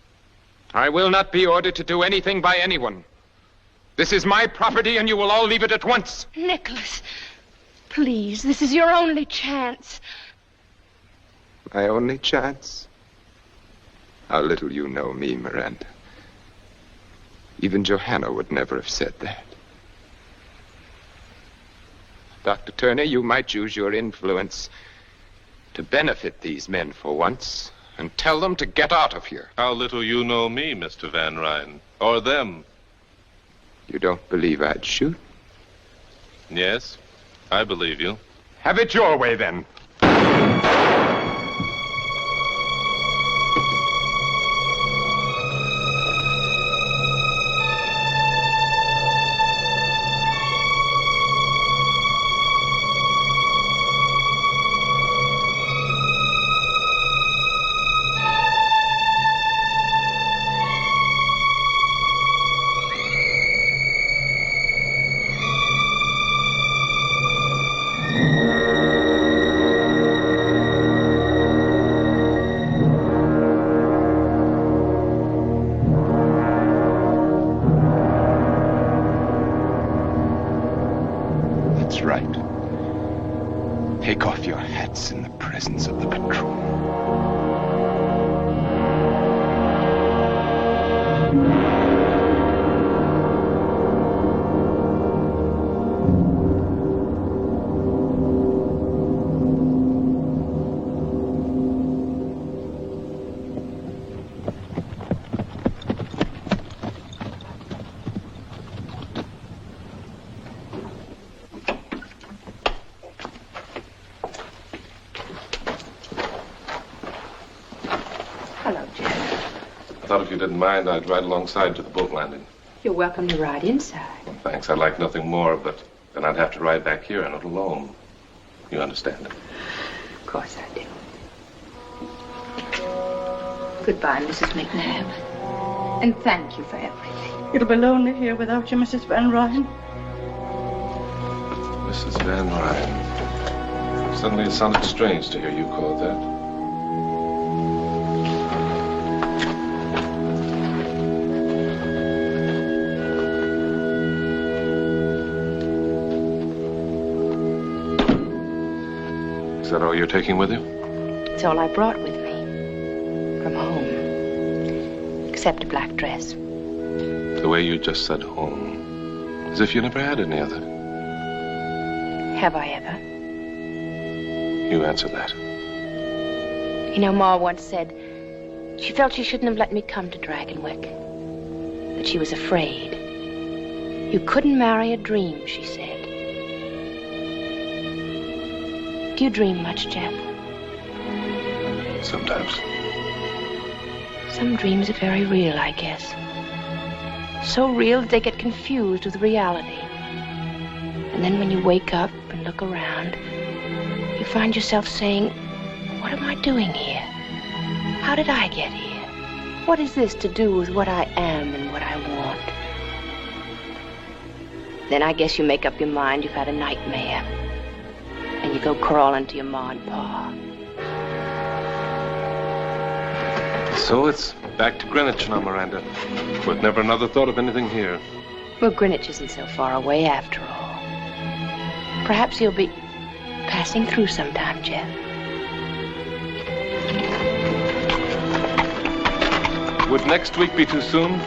R: I will not be ordered to do anything by anyone. This is my property, and you will all leave it at once.
A: Nicholas, please, this is your only chance.
R: My only chance? How little you know me, Miranda. Even Johanna would never have said that. Dr. Turner, you might use your influence to benefit these men for once and tell them to get out of here.
K: How little you know me, Mr. Van Ryn. Or them.
R: You don't believe I'd shoot?
K: Yes, I believe you.
R: Have it your way, then. Take off your hats in the presence of the patroon.
K: If you didn't mind, I'd ride alongside to the boat landing.
A: You're welcome to ride inside.
K: Thanks, I'd like nothing more, but then I'd have to ride back here and not alone. You understand?
A: Of course I do. Goodbye, Mrs. McNabb. And thank you for everything.
F: It'll be lonely here without you, Mrs. Van Ryn.
K: Mrs. Van Ryn. Suddenly it sounded strange to hear you called that. Is that all you're taking with you?
A: It's all I brought with me. From home. Except a black dress.
K: The way you just said home. As if you never had any other.
A: Have I ever?
K: You answer that.
A: You know, Ma once said she felt she shouldn't have let me come to Dragonwyck. That she was afraid. You couldn't marry a dream, she said. Do you dream much, Jeff?
K: Sometimes.
A: Some dreams are very real, I guess. So real that they get confused with reality. And then when you wake up and look around, you find yourself saying, what am I doing here? How did I get here? What is this to do with what I am and what I want? Then I guess you make up your mind you've had a nightmare. And you go crawling to your Ma and Pa.
K: So it's back to Greenwich now, Miranda. With never another thought of anything here.
A: Well, Greenwich isn't so far away after all. Perhaps you'll be passing through sometime, Jeff.
K: Would next week be too soon?